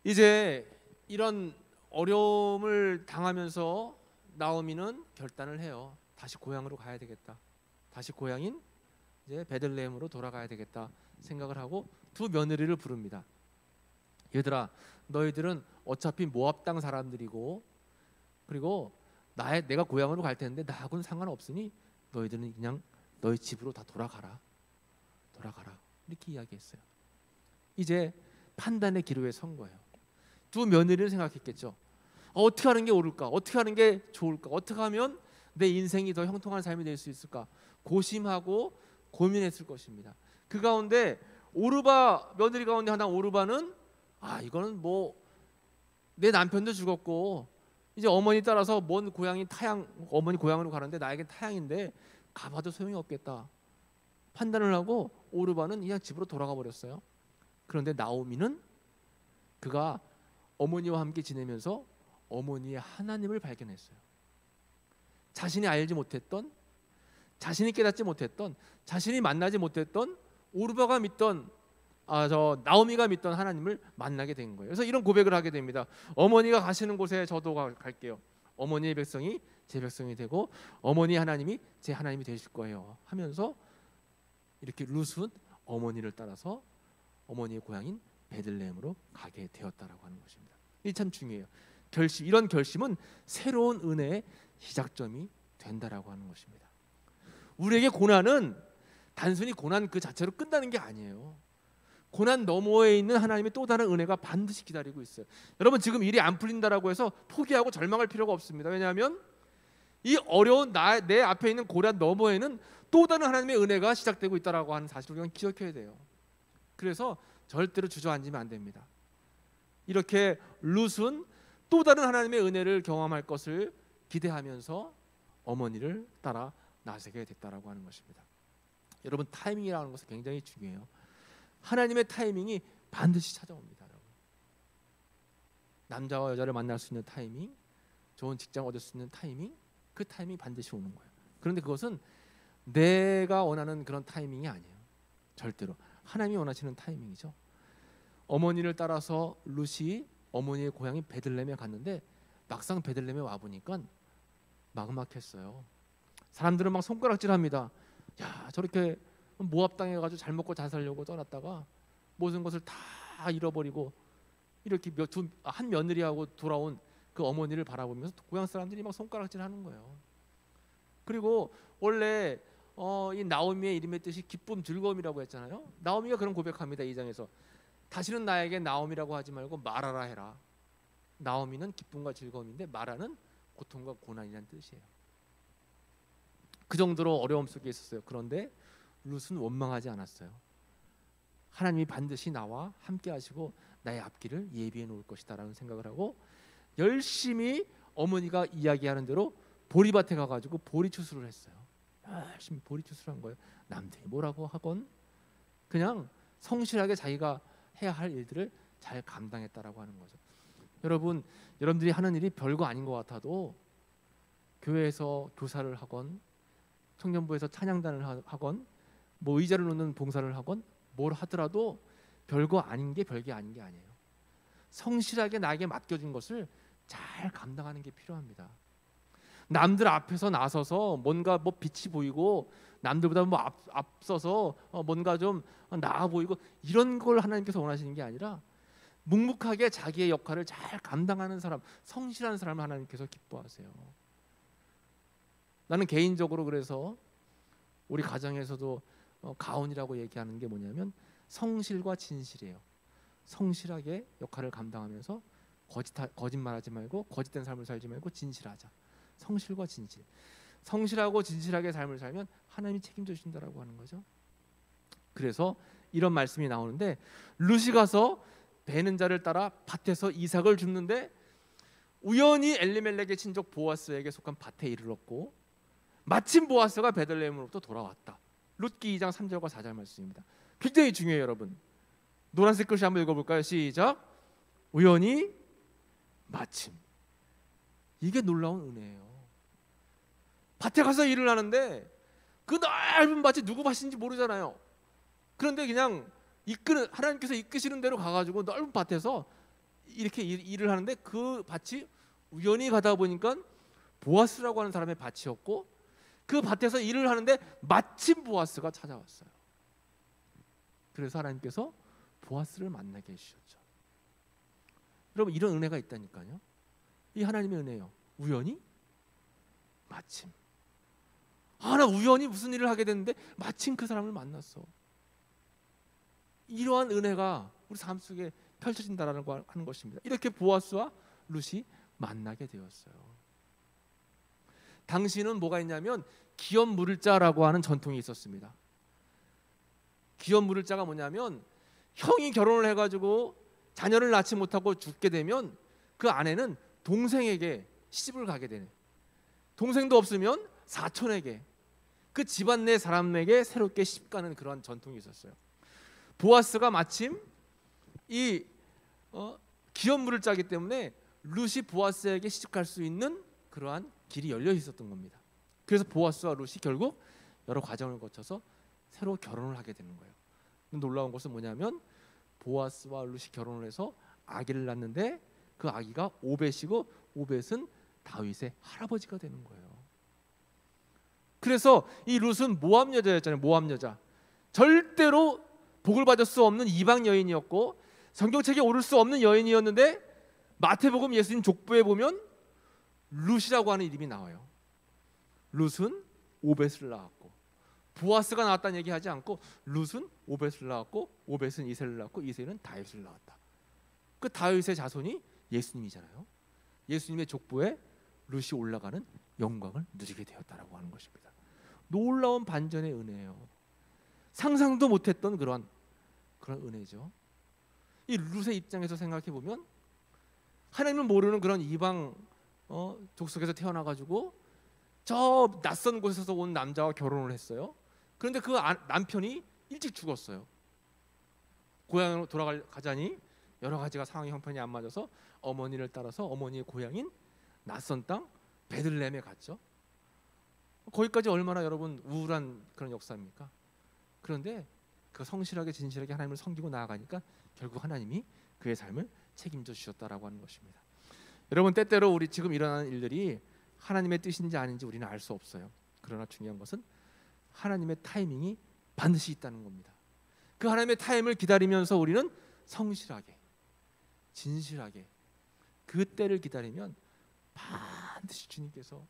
이제 이런 어려움을 당하면서 나오미는 결단을 해요. 다시 고향으로 가야 되겠다. 다시 고향인 이제 베들레헴으로 돌아가야 되겠다 생각을 하고 두 며느리를 부릅니다. 얘들아, 너희들은 어차피 모압 땅 사람들이고 그리고 내가 고향으로 갈 텐데 나하고는 상관없으니 너희들은 그냥 너희 집으로 다 돌아가라. 이렇게 이야기했어요. 이제 판단의 기로에 선 거예요. 두 며느리를 생각했겠죠. 어떻게 하는 게 옳을까? 어떻게 하는 게 좋을까? 어떻게 하면 내 인생이 더 형통한 삶이 될 수 있을까? 고심하고 고민했을 것입니다. 그 가운데 오르바 며느리 가운데 하나 오르바는 이거는 뭐 내 남편도 죽었고 이제 어머니 따라서 먼 고향이 어머니 고향으로 가는데 나에겐 타향인데 가봐도 소용이 없겠다 판단을 하고 오르바는 그냥 집으로 돌아가 버렸어요. 그런데 나오미는 그가 어머니와 함께 지내면서 어머니의 하나님을 발견했어요. 자신이 알지 못했던, 자신이 깨닫지 못했던, 자신이 만나지 못했던 오르바가 믿던 나오미가 믿던 하나님을 만나게 된 거예요. 그래서 이런 고백을 하게 됩니다. 어머니가 가시는 곳에 저도 갈게요. 어머니의 백성이 제 백성이 되고 어머니의 하나님이 제 하나님이 되실 거예요 하면서 이렇게 룻은 어머니를 따라서 어머니의 고향인 베들레헴으로 가게 되었다라고 하는 것입니다. 이게 참 중요해요. 이런 결심은 새로운 은혜의 시작점이 된다라고 하는 것입니다. 우리에게 고난은 단순히 고난 그 자체로 끝나는 게 아니에요. 고난 너머에 있는 하나님의 또 다른 은혜가 반드시 기다리고 있어요. 여러분 지금 일이 안 풀린다라고 해서 포기하고 절망할 필요가 없습니다. 왜냐하면 이 어려운 내 앞에 있는 고난 너머에는 또 다른 하나님의 은혜가 시작되고 있다라고 하는 사실을 우리가 기억해야 돼요. 그래서 절대로 주저앉으면 안 됩니다. 이렇게 룻은 또 다른 하나님의 은혜를 경험할 것을 기대하면서 어머니를 따라 나서게 됐다라고 하는 것입니다. 여러분 타이밍이라는 것은 굉장히 중요해요. 하나님의 타이밍이 반드시 찾아옵니다. 여러분. 남자와 여자를 만날 수 있는 타이밍, 좋은 직장 얻을 수 있는 타이밍, 그 타이밍이 반드시 오는 거예요. 그런데 그것은 내가 원하는 그런 타이밍이 아니에요. 절대로 하나님이 원하시는 타이밍이죠. 어머니를 따라서 룻이 어머니의 고향인 베들레헴에 갔는데 막상 베들레헴에 와 보니까 막막했어요. 사람들은 막 손가락질합니다. 야, 저렇게 모압 땅에 가지고 잘 먹고 잘 살려고 떠났다가 모든 것을 다 잃어버리고 이렇게 한 며느리하고 돌아온 그 어머니를 바라보면서 고향 사람들이 막 손가락질하는 거예요. 그리고 원래 이 나오미의 이름의 뜻이 기쁨, 즐거움이라고 했잖아요. 나오미가 그런 고백합니다. 2장에서 다시는 나에게 나오미라고 하지 말고 마라라 해라. 나오미는 기쁨과 즐거움인데 마라는 고통과 고난이라는 뜻이에요. 그 정도로 어려움 속에 있었어요. 그런데 룻은 원망하지 않았어요. 하나님이 반드시 나와 함께 하시고 나의 앞길을 예비해 놓을 것이다 라는 생각을 하고 열심히 어머니가 이야기하는 대로 보리밭에 가가지고 보리추수를 했어요. 열심히 보리추수를 한 거예요. 남들이 뭐라고 하건 그냥 성실하게 자기가 해야 할 일들을 잘 감당했다라고 하는 거죠. 여러분들이 하는 일이 별거 아닌 것 같아도 교회에서 교사를 하건 청년부에서 찬양단을 하건 뭐 의자를 놓는 봉사를 하건 뭘 하더라도 별거 아닌 게 별게 아닌 게 아니에요. 성실하게 나에게 맡겨진 것을 잘 감당하는 게 필요합니다. 남들 앞에서 나서서 뭔가 뭐 빛이 보이고 남들보다 뭐 앞서서 뭔가 좀 나아 보이고 이런 걸 하나님께서 원하시는 게 아니라 묵묵하게 자기의 역할을 잘 감당하는 사람, 성실한 사람을 하나님께서 기뻐하세요. 나는 개인적으로 그래서 우리 가정에서도 가온이라고 얘기하는 게 뭐냐면 성실과 진실이에요. 성실하게 역할을 감당하면서 거짓말하지 말고 거짓된 삶을 살지 말고 진실하자. 성실과 진실. 성실하고 진실하게 삶을 살면 하나님이 책임져 주신다라고 하는 거죠. 그래서 이런 말씀이 나오는데 룻이 가서 베는 자를 따라 밭에서 이삭을 줍는데 우연히 엘리멜렉의 친족 보아스에게 속한 밭에 이르렀고 마침 보아스가 베들레헴으로부터 돌아왔다. 룻기 2장 3절과 4절 말씀입니다. 굉장히 중요해요, 여러분. 노란색 글씨 한번 읽어볼까요? 시작. 우연히 마침. 이게 놀라운 은혜예요. 밭에 가서 일을 하는데 그 넓은 밭이 누구 밭인지 모르잖아요. 그런데 그냥 하나님께서 이끄시는 대로 가가지고 넓은 밭에서 이렇게 일을 하는데 그 밭이 우연히 가다 보니까 보아스라고 하는 사람의 밭이었고 그 밭에서 일을 하는데 마침 보아스가 찾아왔어요. 그래서 하나님께서 보아스를 만나게 해주셨죠. 여러분 이런 은혜가 있다니까요. 이 하나님의 은혜예요. 우연히 마침. 나 우연히 무슨 일을 하게 됐는데 마침 그 사람을 만났어. 이러한 은혜가 우리 삶 속에 펼쳐진다라는 거 하는 것입니다. 이렇게 보아스와 룻이 만나게 되었어요. 당시는 뭐가 있냐면 기업 물을 자라고 하는 전통이 있었습니다. 기업 물을 자가 뭐냐면 형이 결혼을 해가지고 자녀를 낳지 못하고 죽게 되면 그 아내는 동생에게 시집을 가게 되네. 동생도 없으면 사촌에게, 그 집안 내 사람에게 새롭게 시집 가는 그런 전통이 있었어요. 보아스가 마침 이 기업 물을 짜기 때문에 룻이 보아스에게 시집 갈 수 있는 그러한 길이 열려 있었던 겁니다. 그래서 보아스와 룻이 결국 여러 과정을 거쳐서 새로 결혼을 하게 되는 거예요. 놀라운 것은 뭐냐면 보아스와 룻이 결혼을 해서 아기를 낳는데 그 아기가 오벳이고 오벳은 다윗의 할아버지가 되는 거예요. 그래서 이 룻은 모압 여자였잖아요. 모압 여자. 절대로 복을 받을 수 없는 이방 여인이었고 성경책에 오를 수 없는 여인이었는데 마태복음 예수님 족보에 보면 룻이라고 하는 이름이 나와요. 룻은 오벳을 낳았고 보아스가 낳았다는 얘기하지 않고 룻은 오벳을 낳았고 오벳은 이새를 낳았고 이새는 다윗을 낳았다. 그 다윗의 자손이 예수님이잖아요. 예수님의 족보에 룻이 올라가는 영광을 누리게 되었다라고 하는 것입니다. 놀라운 반전의 은혜예요. 상상도 못했던 그런 은혜죠. 이 룻의 입장에서 생각해 보면 하나님을 모르는 그런 이방 족속에서 태어나가지고 저 낯선 곳에서 온 남자와 결혼을 했어요. 그런데 그 남편이 일찍 죽었어요. 고향으로 돌아가자니 여러 가지가 상황 형편이 안 맞아서 어머니를 따라서 어머니의 고향인 낯선 땅 베들레헴에 갔죠. 거기까지 얼마나 여러분 우울한 그런 역사입니까? 그런데 그 성실하게 진실하게 하나님을 섬기고 나아가니까 결국 하나님이 그의 삶을 책임져 주셨다라고 하는 것입니다. 여러분 때때로 우리 지금 일어나는 일들이 하나님의 뜻인지 아닌지 우리는 알 수 없어요. 그러나 중요한 것은 하나님의 타이밍이 반드시 있다는 겁니다. 그 하나님의 타임을 기다리면서 우리는 성실하게 진실하게 그 때를 기다리면 반드시 주님께서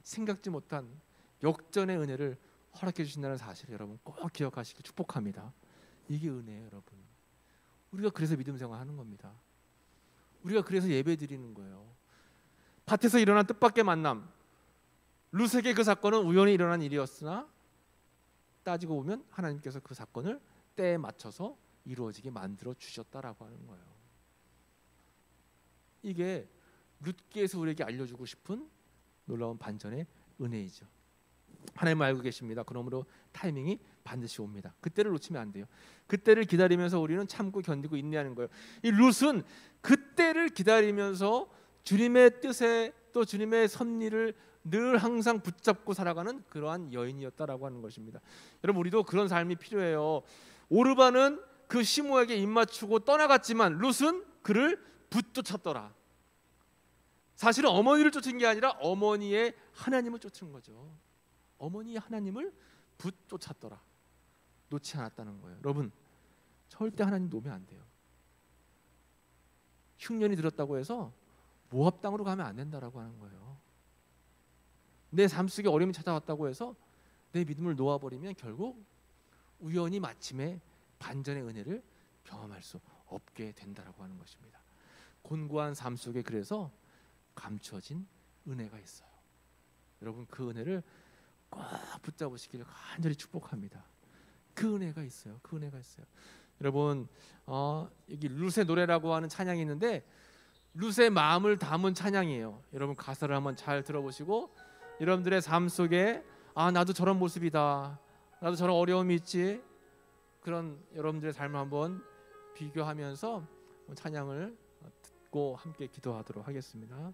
생각지 못한 역전의 은혜를 허락해 주신다는 사실을 여러분 꼭 기억하시길 축복합니다. 이게 은혜예요, 여러분. 우리가 그래서 믿음 생활하는 겁니다. 우리가 그래서 예배 드리는 거예요. 밭에서 일어난 뜻밖의 만남, 룻에게 그 사건은 우연히 일어난 일이었으나 따지고 보면 하나님께서 그 사건을 때에 맞춰서 이루어지게 만들어 주셨다라고 하는 거예요. 이게 룻기에서 우리에게 알려주고 싶은 놀라운 반전의 은혜이죠. 하나님은 알고 계십니다. 그러므로 타이밍이 반드시 옵니다. 그때를 놓치면 안 돼요. 그때를 기다리면서 우리는 참고 견디고 인내하는 거예요. 이 룻은 그때를 기다리면서 주님의 뜻에 또 주님의 섭리를 늘 항상 붙잡고 살아가는 그러한 여인이었다라고 하는 것입니다. 여러분 우리도 그런 삶이 필요해요. 오르반은 그 시므에게 입맞추고 떠나갔지만 룻은 그를 붙쫓았더라. 사실은 어머니를 쫓은 게 아니라 어머니의 하나님을 쫓은 거죠. 어머니의 하나님을 붙쫓았더라. 놓지 않았다는 거예요. 여러분 절대 하나님 놓으면 안 돼요. 흉년이 들었다고 해서 모압 땅으로 가면 안 된다라고 하는 거예요. 내 삶 속에 어려움이 찾아왔다고 해서 내 믿음을 놓아버리면 결국 우연히 마침에 반전의 은혜를 경험할 수 없게 된다라고 하는 것입니다. 곤고한 삶 속에 그래서 감추어진 은혜가 있어요. 여러분 그 은혜를 꼭 붙잡으시기를 간절히 축복합니다. 그 은혜가 있어요. 그 은혜가 있어요. 여러분 여기 룻의 노래라고 하는 찬양이 있는데 룻의 마음을 담은 찬양이에요. 여러분 가사를 한번 잘 들어보시고 여러분들의 삶 속에 나도 저런 모습이다, 나도 저런 어려움이 있지, 그런 여러분들의 삶을 한번 비교하면서 찬양을 듣고 함께 기도하도록 하겠습니다.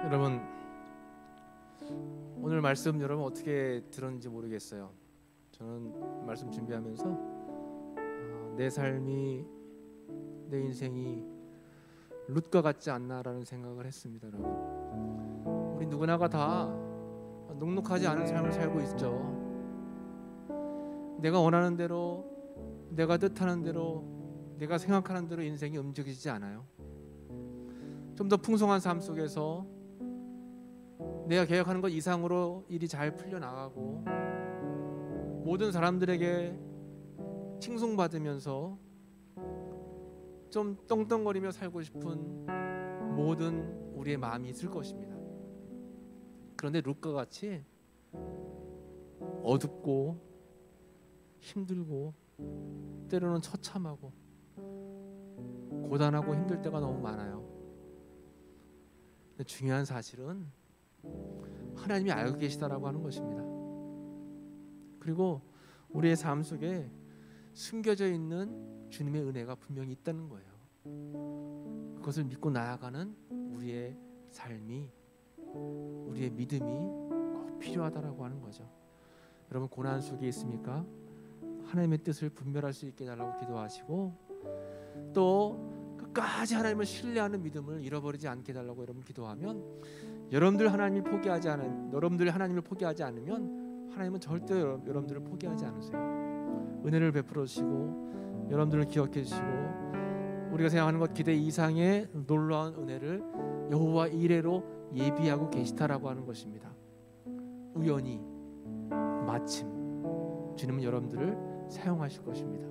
여러분 오늘 말씀 여러분 어떻게 들었는지 모르겠어요. 저는 말씀 준비하면서 내 삶이, 내 인생이 룻과 같지 않나라는 생각을 했습니다. 여러분 우리 누구나가 다 넉넉하지 않은 삶을 살고 있죠. 내가 원하는 대로 내가 뜻하는 대로, 내가 생각하는 대로 인생이 움직이지 않아요. 좀 더 풍성한 삶 속에서 내가 계획하는 것 이상으로 일이 잘 풀려나가고 모든 사람들에게 칭송받으면서 좀 떵떵거리며 살고 싶은 모든 우리의 마음이 있을 것입니다. 그런데 룻과 같이 어둡고 힘들고 때로는 처참하고 고단하고 힘들 때가 너무 많아요. 근데 중요한 사실은 하나님이 알고 계시다라고 하는 것입니다. 그리고 우리의 삶 속에 숨겨져 있는 주님의 은혜가 분명히 있다는 거예요. 그것을 믿고 나아가는 우리의 삶이, 우리의 믿음이 꼭 필요하다라고 하는 거죠. 여러분, 고난 속에 있습니까? 하나님의 뜻을 분별할 수 있게 해달라고 기도하시고, 또 끝까지 하나님을 신뢰하는 믿음을 잃어버리지 않게 해달라고 여러분 기도하면, 여러분들 하나님을 포기하지 않으면 하나님은 절대 여러분들을 포기하지 않으세요. 은혜를 베풀어 주시고 여러분들을 기억해 주시고 우리가 생각하는 것 기대 이상의 놀라운 은혜를 여호와 이레로 예비하고 계시다라고 하는 것입니다. 우연히 마침 주님은 여러분들을 사용하실 것입니다.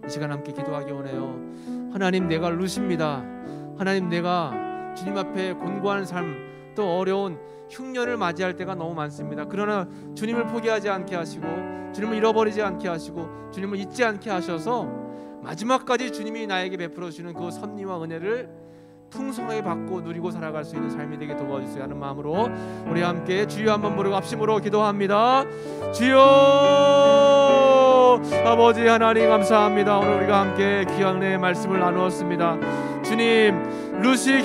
이 시간 함께 기도하기 원해요. 하나님, 내가 룻입니다. 하나님, 내가 주님 앞에 곤고한 삶, 또 어려운 흉년을 맞이할 때가 너무 많습니다. 그러나 주님을 포기하지 않게 하시고 주님을 잃어버리지 않게 하시고 주님을 잊지 않게 하셔서 마지막까지 주님이 나에게 베풀어 주시는 그 섭리와 은혜를 풍성하게 받고 누리고 살아갈 수 있는 삶이 되게 도와주세요 하는 마음으로 우리 함께 주여 한번 부르고 합심으로 기도합니다. 주여, 아버지 하나님 감사합니다. 오늘 우리가 함께 귀한 은혜의 말씀을 나누었습니다. 주님, 룻이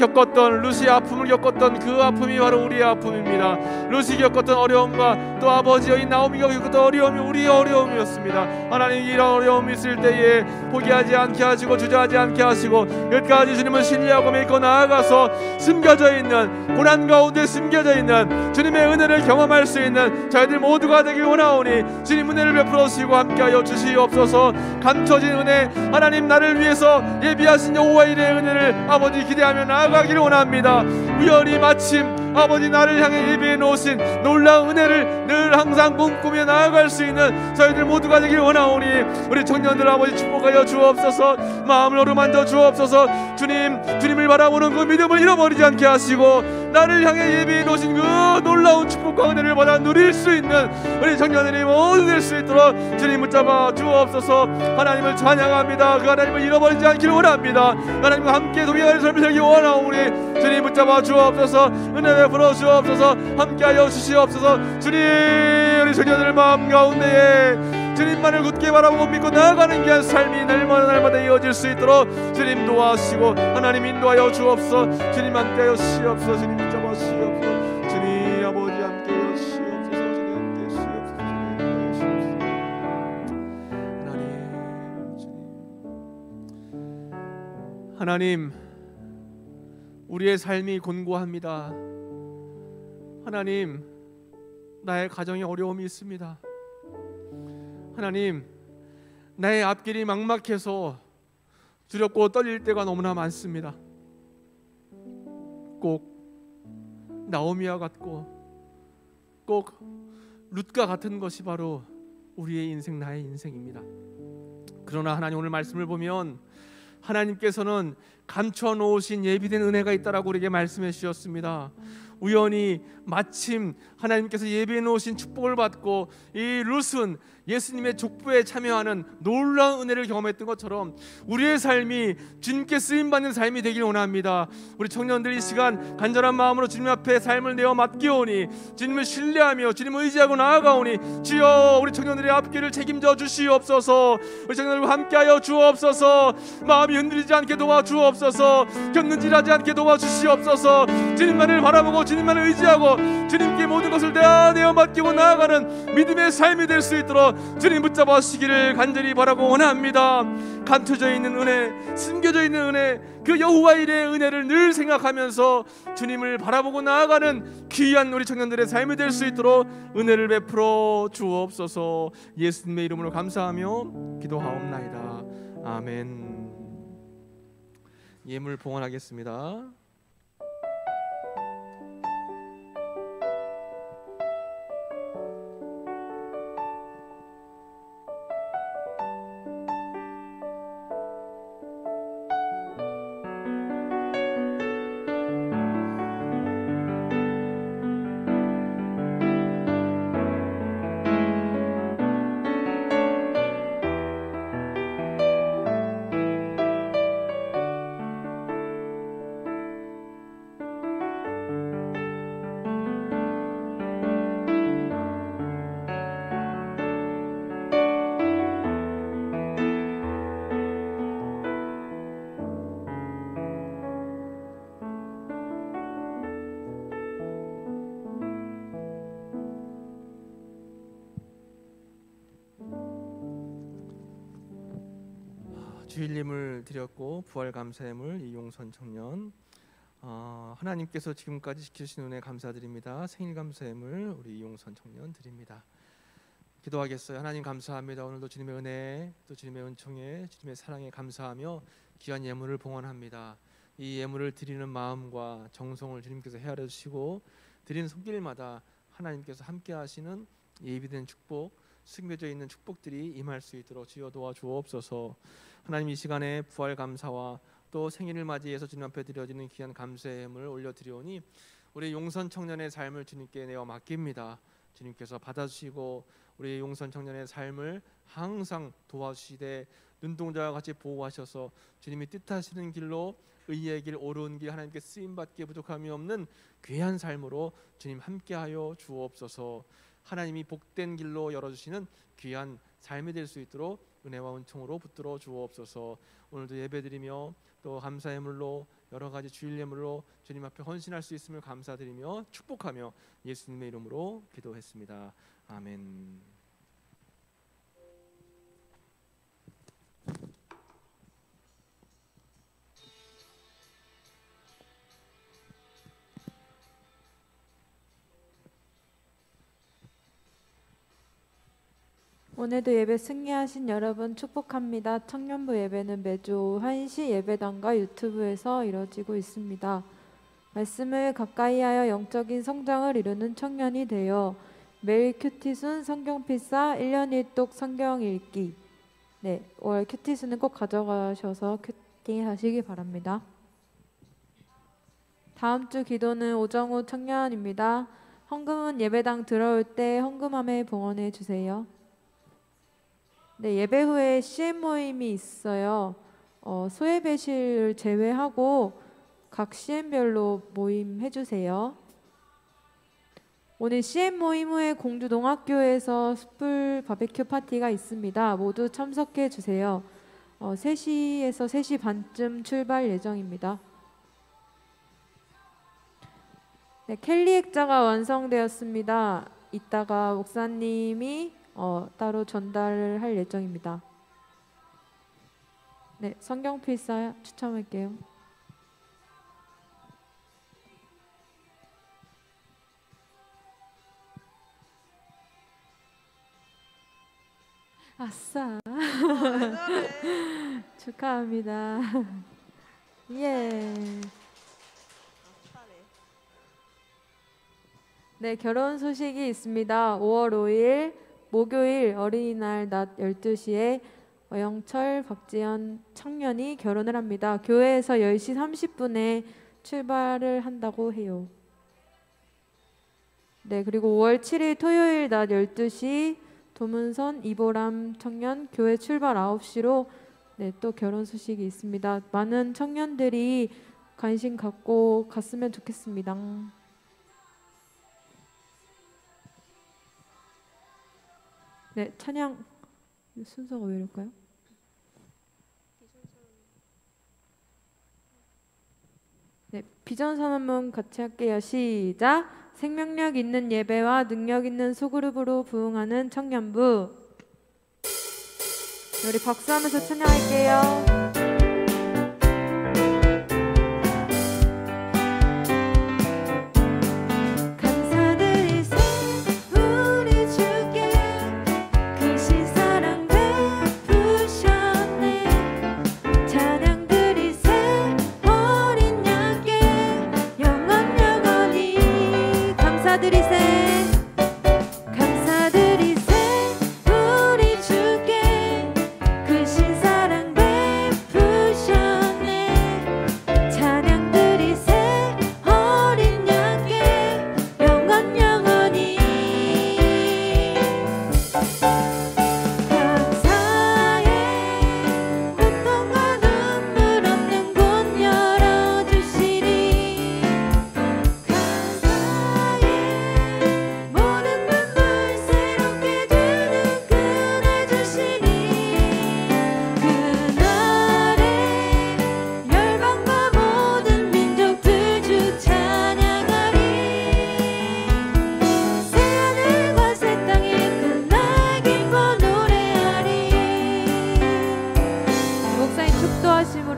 아픔을 겪었던 그 아픔이 바로 우리의 아픔입니다. 룻이 겪었던 어려움과 또 아버지 여인 나오미가 겪었던 어려움이 우리의 어려움이었습니다. 하나님, 이런 어려움이 있을 때에 포기하지 않게 하시고 주저하지 않게 하시고 끝까지 주님을 신뢰하고 믿고 나아가서 숨겨져 있는 고난 가운데 숨겨져 있는 주님의 은혜를 경험할 수 있는 저희들 모두가 되길 원하오니 주님 은혜를 베풀어 주시고 함께하여 주시옵소서. 감춰진 은혜, 하나님 나를 위해서 예비하신 여호와 이레의 은혜를 아버지 기대하며 나아가기를 원합니다. 우연히 마침 아버지 나를 향해 예비해 놓으신 놀라운 은혜를 늘 항상 꿈꾸며 나아갈 수 있는 저희들 모두가 되길 원하오니 우리 청년들 아버지 축복하여 주옵소서. 마음을 어루만져 주옵소서. 주님을 바라보는 그 믿음을 잃어버리지 않게 하시고 나를 향해 예비해 놓으신 그 놀라운 축복과 은혜를 받아 누릴 수 있는 우리 청년들이 모두 될 수 있도록 주님 붙잡아 주옵소서. 하나님을 찬양합니다. 그 하나님을 잃어버리지 않기를 원합니다. 하나님과 함께 동행하는 삶을 살기 원하오니 주님 붙잡아 주옵소서. 은혜 베풀어 주옵소서. 함께하여 주시옵소서. 주님, 우리 청년들 마음 가운데에 주님만을 굳게 바라보고 믿고 나아가는 귀한 삶이 날마다 이어질 수 있도록 주님 도와주시고 하나님 인도하여 주옵소서. 주님 함께하여 주시옵소서. 주님 붙잡아 주시옵소서. 주님 아버지 함께하여 주시옵소서. 주님 함께하여 주시옵소서. 하나님, 우리의 삶이 곤고합니다. 하나님, 나의 가정에 어려움이 있습니다. 하나님, 나의 앞길이 막막해서 두렵고 떨릴 때가 너무나 많습니다. 꼭 나오미와 같고 꼭 룻과 같은 것이 바로 우리의 인생, 나의 인생입니다. 그러나 하나님, 오늘 말씀을 보면 하나님께서는 감춰 놓으신 예비된 은혜가 있다라고 우리에게 말씀해 주셨습니다. 우연히 마침 하나님께서 예비해 놓으신 축복을 받고 이 룻은 예수님의 족부에 참여하는 놀라운 은혜를 경험했던 것처럼 우리의 삶이 주님께 쓰임받는 삶이 되길 원합니다. 우리 청년들 이 시간 간절한 마음으로 주님 앞에 삶을 내어 맡기오니 주님을 신뢰하며 주님을 의지하고 나아가오니 주여, 우리 청년들의 앞길을 책임져 주시옵소서. 우리 청년들과 함께하여 주옵소서. 마음이 흔들리지 않게 도와주옵소서. 견눈질하지 않게 도와주시옵소서. 주님만을 바라보고 주님만을 의지하고 주님께 모든 것을 내어 맡기고 나아가는 믿음의 삶이 될 수 있도록 주님 붙잡아 주시기를 간절히 바라고 원합니다. 감춰져 있는 은혜, 숨겨져 있는 은혜, 그 여호와 일의 은혜를 늘 생각하면서 주님을 바라보고 나아가는 귀한 우리 청년들의 삶이 될 수 있도록 은혜를 베풀어 주옵소서. 예수님의 이름으로 감사하며 기도하옵나이다. 아멘. 예물 봉헌하겠습니다. 주일임을 드렸고 부활 감사예물 이용선 청년, 하나님께서 지금까지 지켜주신 은혜 감사드립니다. 생일 감사예물 우리 이용선 청년 드립니다. 기도하겠어요. 하나님 감사합니다. 오늘도 주님의 은혜, 또 주님의 은총에, 주님의 사랑에 감사하며 귀한 예물을 봉헌합니다. 이 예물을 드리는 마음과 정성을 주님께서 헤아려 주시고 드리는 손길마다 하나님께서 함께 하시는 예비된 축복, 숨겨져 있는 축복들이 임할 수 있도록 주여 도와주옵소서. 하나님, 이 시간에 부활 감사와 또 생일을 맞이해서 주님 앞에 드려지는 귀한 감사의 예물을 올려드리오니 우리 용선 청년의 삶을 주님께 내어 맡깁니다. 주님께서 받아주시고 우리 용선 청년의 삶을 항상 도와주시되 눈동자와 같이 보호하셔서 주님이 뜻하시는 길로 의의 길, 옳은 길, 하나님께 쓰임받기에 부족함이 없는 귀한 삶으로 주님 함께하여 주옵소서. 하나님이 복된 길로 열어주시는 귀한 삶이 될 수 있도록 은혜와 은총으로 붙들어 주옵소서. 오늘도 예배드리며 또 감사예물로 여러 가지 주일 예물로 주님 앞에 헌신할 수 있음을 감사드리며 축복하며 예수님의 이름으로 기도했습니다. 아멘. 오늘도 예배 승리하신 여러분 축복합니다. 청년부 예배는 매주 오후 1시 예배당과 유튜브에서 이루어지고 있습니다. 말씀을 가까이 하여 영적인 성장을 이루는 청년이 되어 매일 큐티순 성경필사 1년 1독 성경 읽기, 네, 월 큐티순은 꼭 가져가셔서 큐티 하시기 바랍니다. 다음 주 기도는 오정우 청년입니다. 헌금은 예배당 들어올 때 헌금함에 봉헌해 주세요. 네, 예배 후에 CM 모임이 있어요. 소예배실을 제외하고 각 CM별로 모임 해주세요. 오늘 CM 모임 후에 공주농학교에서 숯불 바베큐 파티가 있습니다. 모두 참석해 주세요. 3시에서 3시 반쯤 출발 예정입니다. 네, 켈리 액자가 완성되었습니다. 이따가 목사님이 따로 전달을 할 예정입니다. 네, 성경필사 추첨할게요. 아싸. 축하합니다. 예. 네, 결혼 소식이 있습니다. 5월 5일 목요일 어린이날 낮 12시에 어영철, 박지연 청년이 결혼을 합니다. 교회에서 10시 30분에 출발을 한다고 해요. 네, 그리고 5월 7일 토요일 낮 12시 도문선 이보람 청년 교회 출발 9시로 네, 또 결혼 소식이 있습니다. 많은 청년들이 관심 갖고 갔으면 좋겠습니다. 네, 찬양 순서가 왜 이럴까요? 네, 비전 선언문 같이 할게요. 시작. 생명력 있는 예배와 능력 있는 소그룹으로 부흥하는 청년부. 우리 박수하면서 찬양할게요.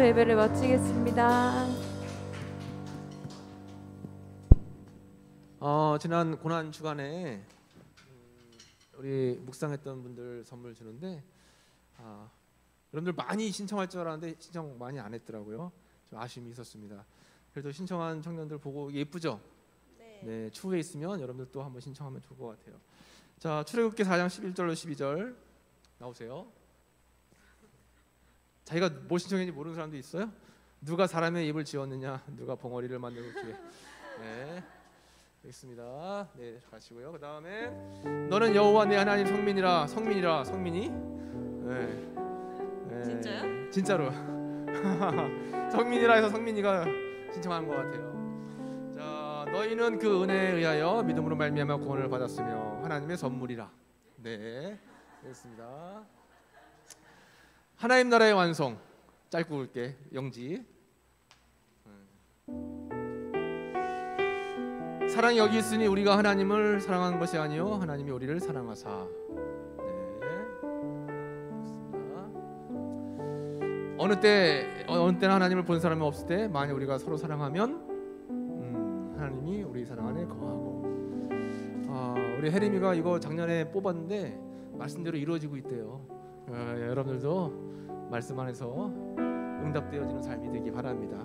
예배를 마치겠습니다. 지난 고난 주간에 우리 묵상했던 분들 선물 주는데 여러분들 많이 신청할 줄 알았는데 신청 많이 안 했더라고요. 좀 아쉬움이 있었습니다. 그래도 신청한 청년들 보고 예쁘죠? 네, 추후에 있으면 여러분들 또 한번 신청하면 좋을 것 같아요. 자, 출애굽기 4장 11절로 12절 나오세요. 자기가 뭘 신청했는지 모르는 사람도 있어요? 누가 사람의 입을 지었느냐? 누가 벙어리를 만들고 기에. 네, 있습니다. 네, 가시고요. 그 다음에 너는 여호와 내 하나님 성민이라. 성민이. 네. 네. 진짜요? 진짜로. 성민이라 해서 성민이가 신청한 것 같아요. 자, 너희는 그 은혜에 의하여 믿음으로 말미암아 구원을 받았으며 하나님의 선물이라. 네, 그렇습니다. 하나님 나라의 완성. 짧고 굵게 영지. 사랑이 여기 있으니 우리가 하나님을 사랑하는 것이 아니요 하나님이 우리를 사랑하사. 네, 그렇습니다. 어느 때나 하나님을 본 사람이 없을 때 만약 우리가 서로 사랑하면 하나님이 우리 사랑 안에 거하고. 우리 혜림이가 이거 작년에 뽑았는데 말씀대로 이루어지고 있대요. 여러분들도 말씀 안에서 응답되어지는 삶이 되기 바랍니다.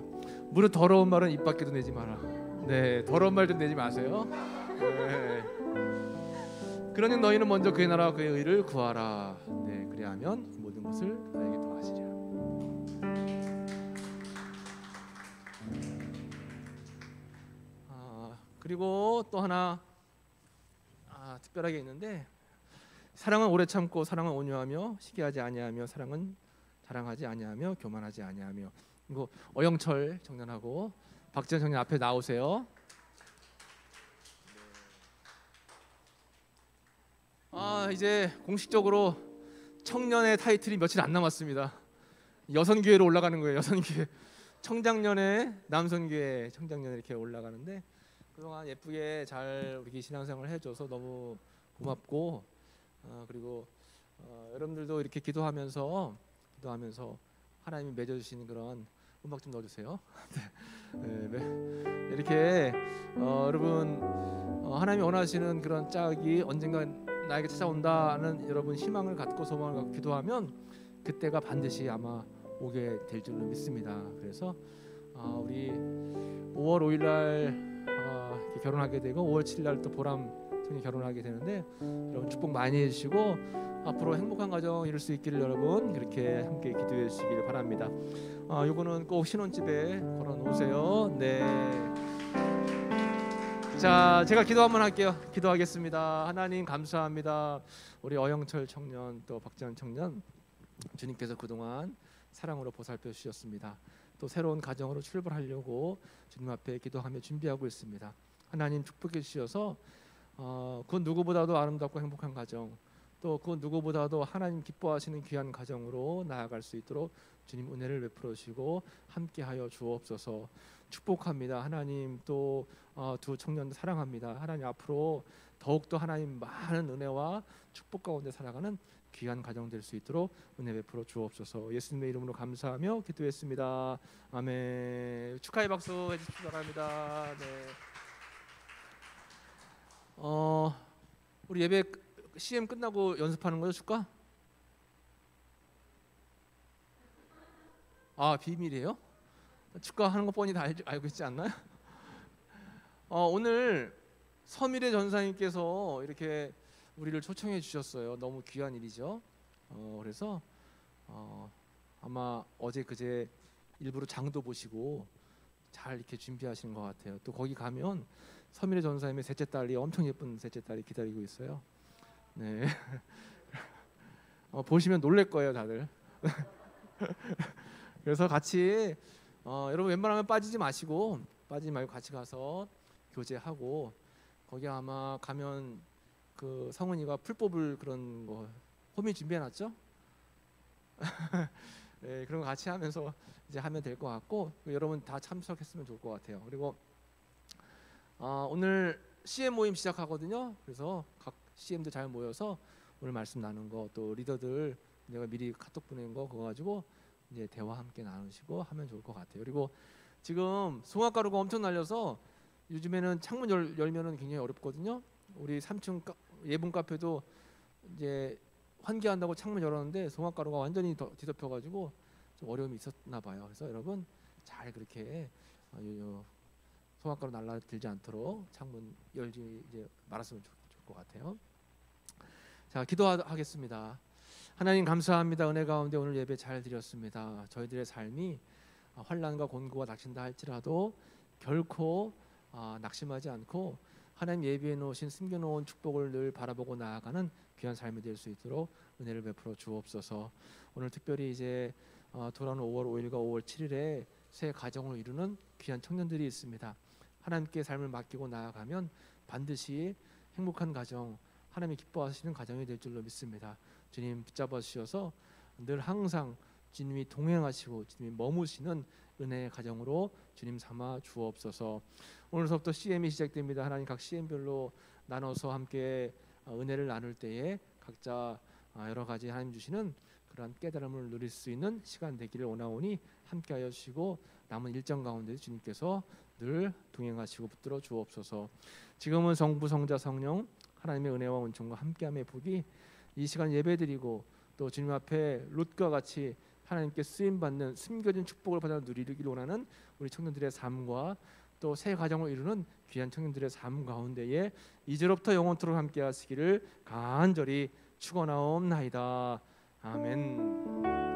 무릇 더러운 말은 입 밖에도 내지 마라. 네, 더러운 말 좀 내지 마세요. 네. 그러니 너희는 먼저 그의 나라와 그의 의를 구하라. 네, 그리하면 모든 것을 너에게 더하시리라. 그리고 또 하나 특별하게 있는데, 사랑은 오래 참고 사랑은 온유하며 시기하지 아니하며 사랑은 자랑하지 아니하며 교만하지 아니하며. 이거 어영철 청년하고 박지현 청년 앞에 나오세요. 이제 공식적으로 청년의 타이틀이 며칠 안 남았습니다. 여선교회로 올라가는 거예요. 여선교회 청장년에 남선교회 청장년에 이렇게 올라가는데, 그동안 예쁘게 잘 우리 신앙생활을 해줘서 너무 고맙고, 그리고 여러분들도 이렇게 기도하면서 하나님이 맺어주시는 그런 음악 좀 넣어주세요. 네, 이렇게 여러분 하나님이 원하시는 그런 짝이 언젠가 나에게 찾아온다는 여러분 희망을 갖고 소망을 갖고 기도하면 그때가 반드시 아마 오게 될 줄로 믿습니다. 그래서 우리 5월 5일 날 결혼하게 되고 5월 7일 날 또 보람 청이 결혼하게 되는데, 여러분 축복 많이 해주시고 앞으로 행복한 가정 이룰 수 있기를 여러분 그렇게 함께 기도해 주시길 바랍니다. 요거는 꼭 신혼집에 걸어 놓으세요. 네. 자, 제가 기도 한번 할게요. 기도하겠습니다. 하나님 감사합니다. 우리 어영철 청년 또 박지현 청년, 주님께서 그동안 사랑으로 보살펴 주셨습니다. 또 새로운 가정으로 출발하려고 주님 앞에 기도하며 준비하고 있습니다. 하나님 축복해 주셔서 그 누구보다도 아름답고 행복한 가정, 또 그 누구보다도 하나님 기뻐하시는 귀한 가정으로 나아갈 수 있도록 주님 은혜를 베풀어 주시고 함께하여 주옵소서. 축복합니다. 하나님 또 두 청년들 사랑합니다. 하나님 앞으로 더욱더 하나님 많은 은혜와 축복 가운데 살아가는 귀한 가정 될 수 있도록 은혜 베풀어 주옵소서. 예수님의 이름으로 감사하며 기도했습니다. 아멘. 축하의 박수 해주시기 바랍니다. 네. 우리 예배 CM 끝나고 연습하는 거죠, 축가? 아, 비밀이에요? 축가 하는 거 뻔히 다 알고 있지 않나요? 오늘 서미래 전사님께서 이렇게 우리를 초청해 주셨어요. 너무 귀한 일이죠. 그래서 아마 어제 그제 일부러 장도 보시고 잘 이렇게 준비하시는 것 같아요. 또 거기 가면 서미래 전사님의 셋째 딸이 엄청 예쁜 셋째 딸이 기다리고 있어요. 네. 보시면 놀랄 거예요, 다들. 그래서 같이 여러분 웬만하면 빠지지 말고 같이 가서 교제하고, 거기 아마 가면 그 성은이가 풀 뽑을 그런 거 호미 준비해놨죠? 네, 그런 거 같이 하면서 이제 하면 될 것 같고, 여러분 다 참석했으면 좋을 것 같아요. 그리고 오늘 CM 모임 시작하거든요. 그래서 각 CM들 잘 모여서 오늘 말씀 나눈 거, 또 리더들 내가 미리 카톡 보낸 거 그거 가지고 이제 대화 함께 나누시고 하면 좋을 것 같아요. 그리고 지금 송화가루가 엄청 날려서 요즘에는 창문 열면은 굉장히 어렵거든요. 우리 3층 예분 카페도 이제 환기한다고 창문 열었는데 송화가루가 완전히 뒤덮여가지고 좀 어려움이 있었나 봐요. 그래서 여러분 잘 그렇게 송화가루 날라들지 않도록 창문 열지 이제 말았으면 좋을 것 같아요. 자, 기도하겠습니다. 하나님 감사합니다. 은혜 가운데 오늘 예배 잘 드렸습니다. 저희들의 삶이 환난과 곤고가 닥친다 할지라도 결코 낙심하지 않고 하나님 예비해 놓으신 숨겨놓은 축복을 늘 바라보고 나아가는 귀한 삶이 될 수 있도록 은혜를 베풀어 주옵소서. 오늘 특별히 이제 돌아오는 5월 5일과 5월 7일에 새 가정을 이루는 귀한 청년들이 있습니다. 하나님께 삶을 맡기고 나아가면 반드시 행복한 가정, 하나님이 기뻐하시는 가정이 될 줄로 믿습니다. 주님 붙잡아 주셔서 늘 항상 주님이 동행하시고 주님이 머무시는 은혜의 가정으로 주님 삼아 주옵소서. 오늘서부터 CM이 시작됩니다. 하나님 각 CM별로 나눠서 함께 은혜를 나눌 때에 각자 여러 가지 하나님 주시는 그러한 깨달음을 누릴 수 있는 시간 되기를 원하오니 함께하여 주시고 남은 일정 가운데 주님께서 늘 동행하시고 붙들어 주옵소서. 지금은 성부 성자 성령 하나님의 은혜와 은총과 함께함의 복이 이 시간 예배드리고 또 주님 앞에 롯과 같이 하나님께 쓰임받는 숨겨진 축복을 받아 누리기를 원하는 우리 청년들의 삶과 또 새 가정을 이루는 귀한 청년들의 삶 가운데에 이제로부터 영원토록 함께 하시기를 간절히 축원하옵나이다. 아멘.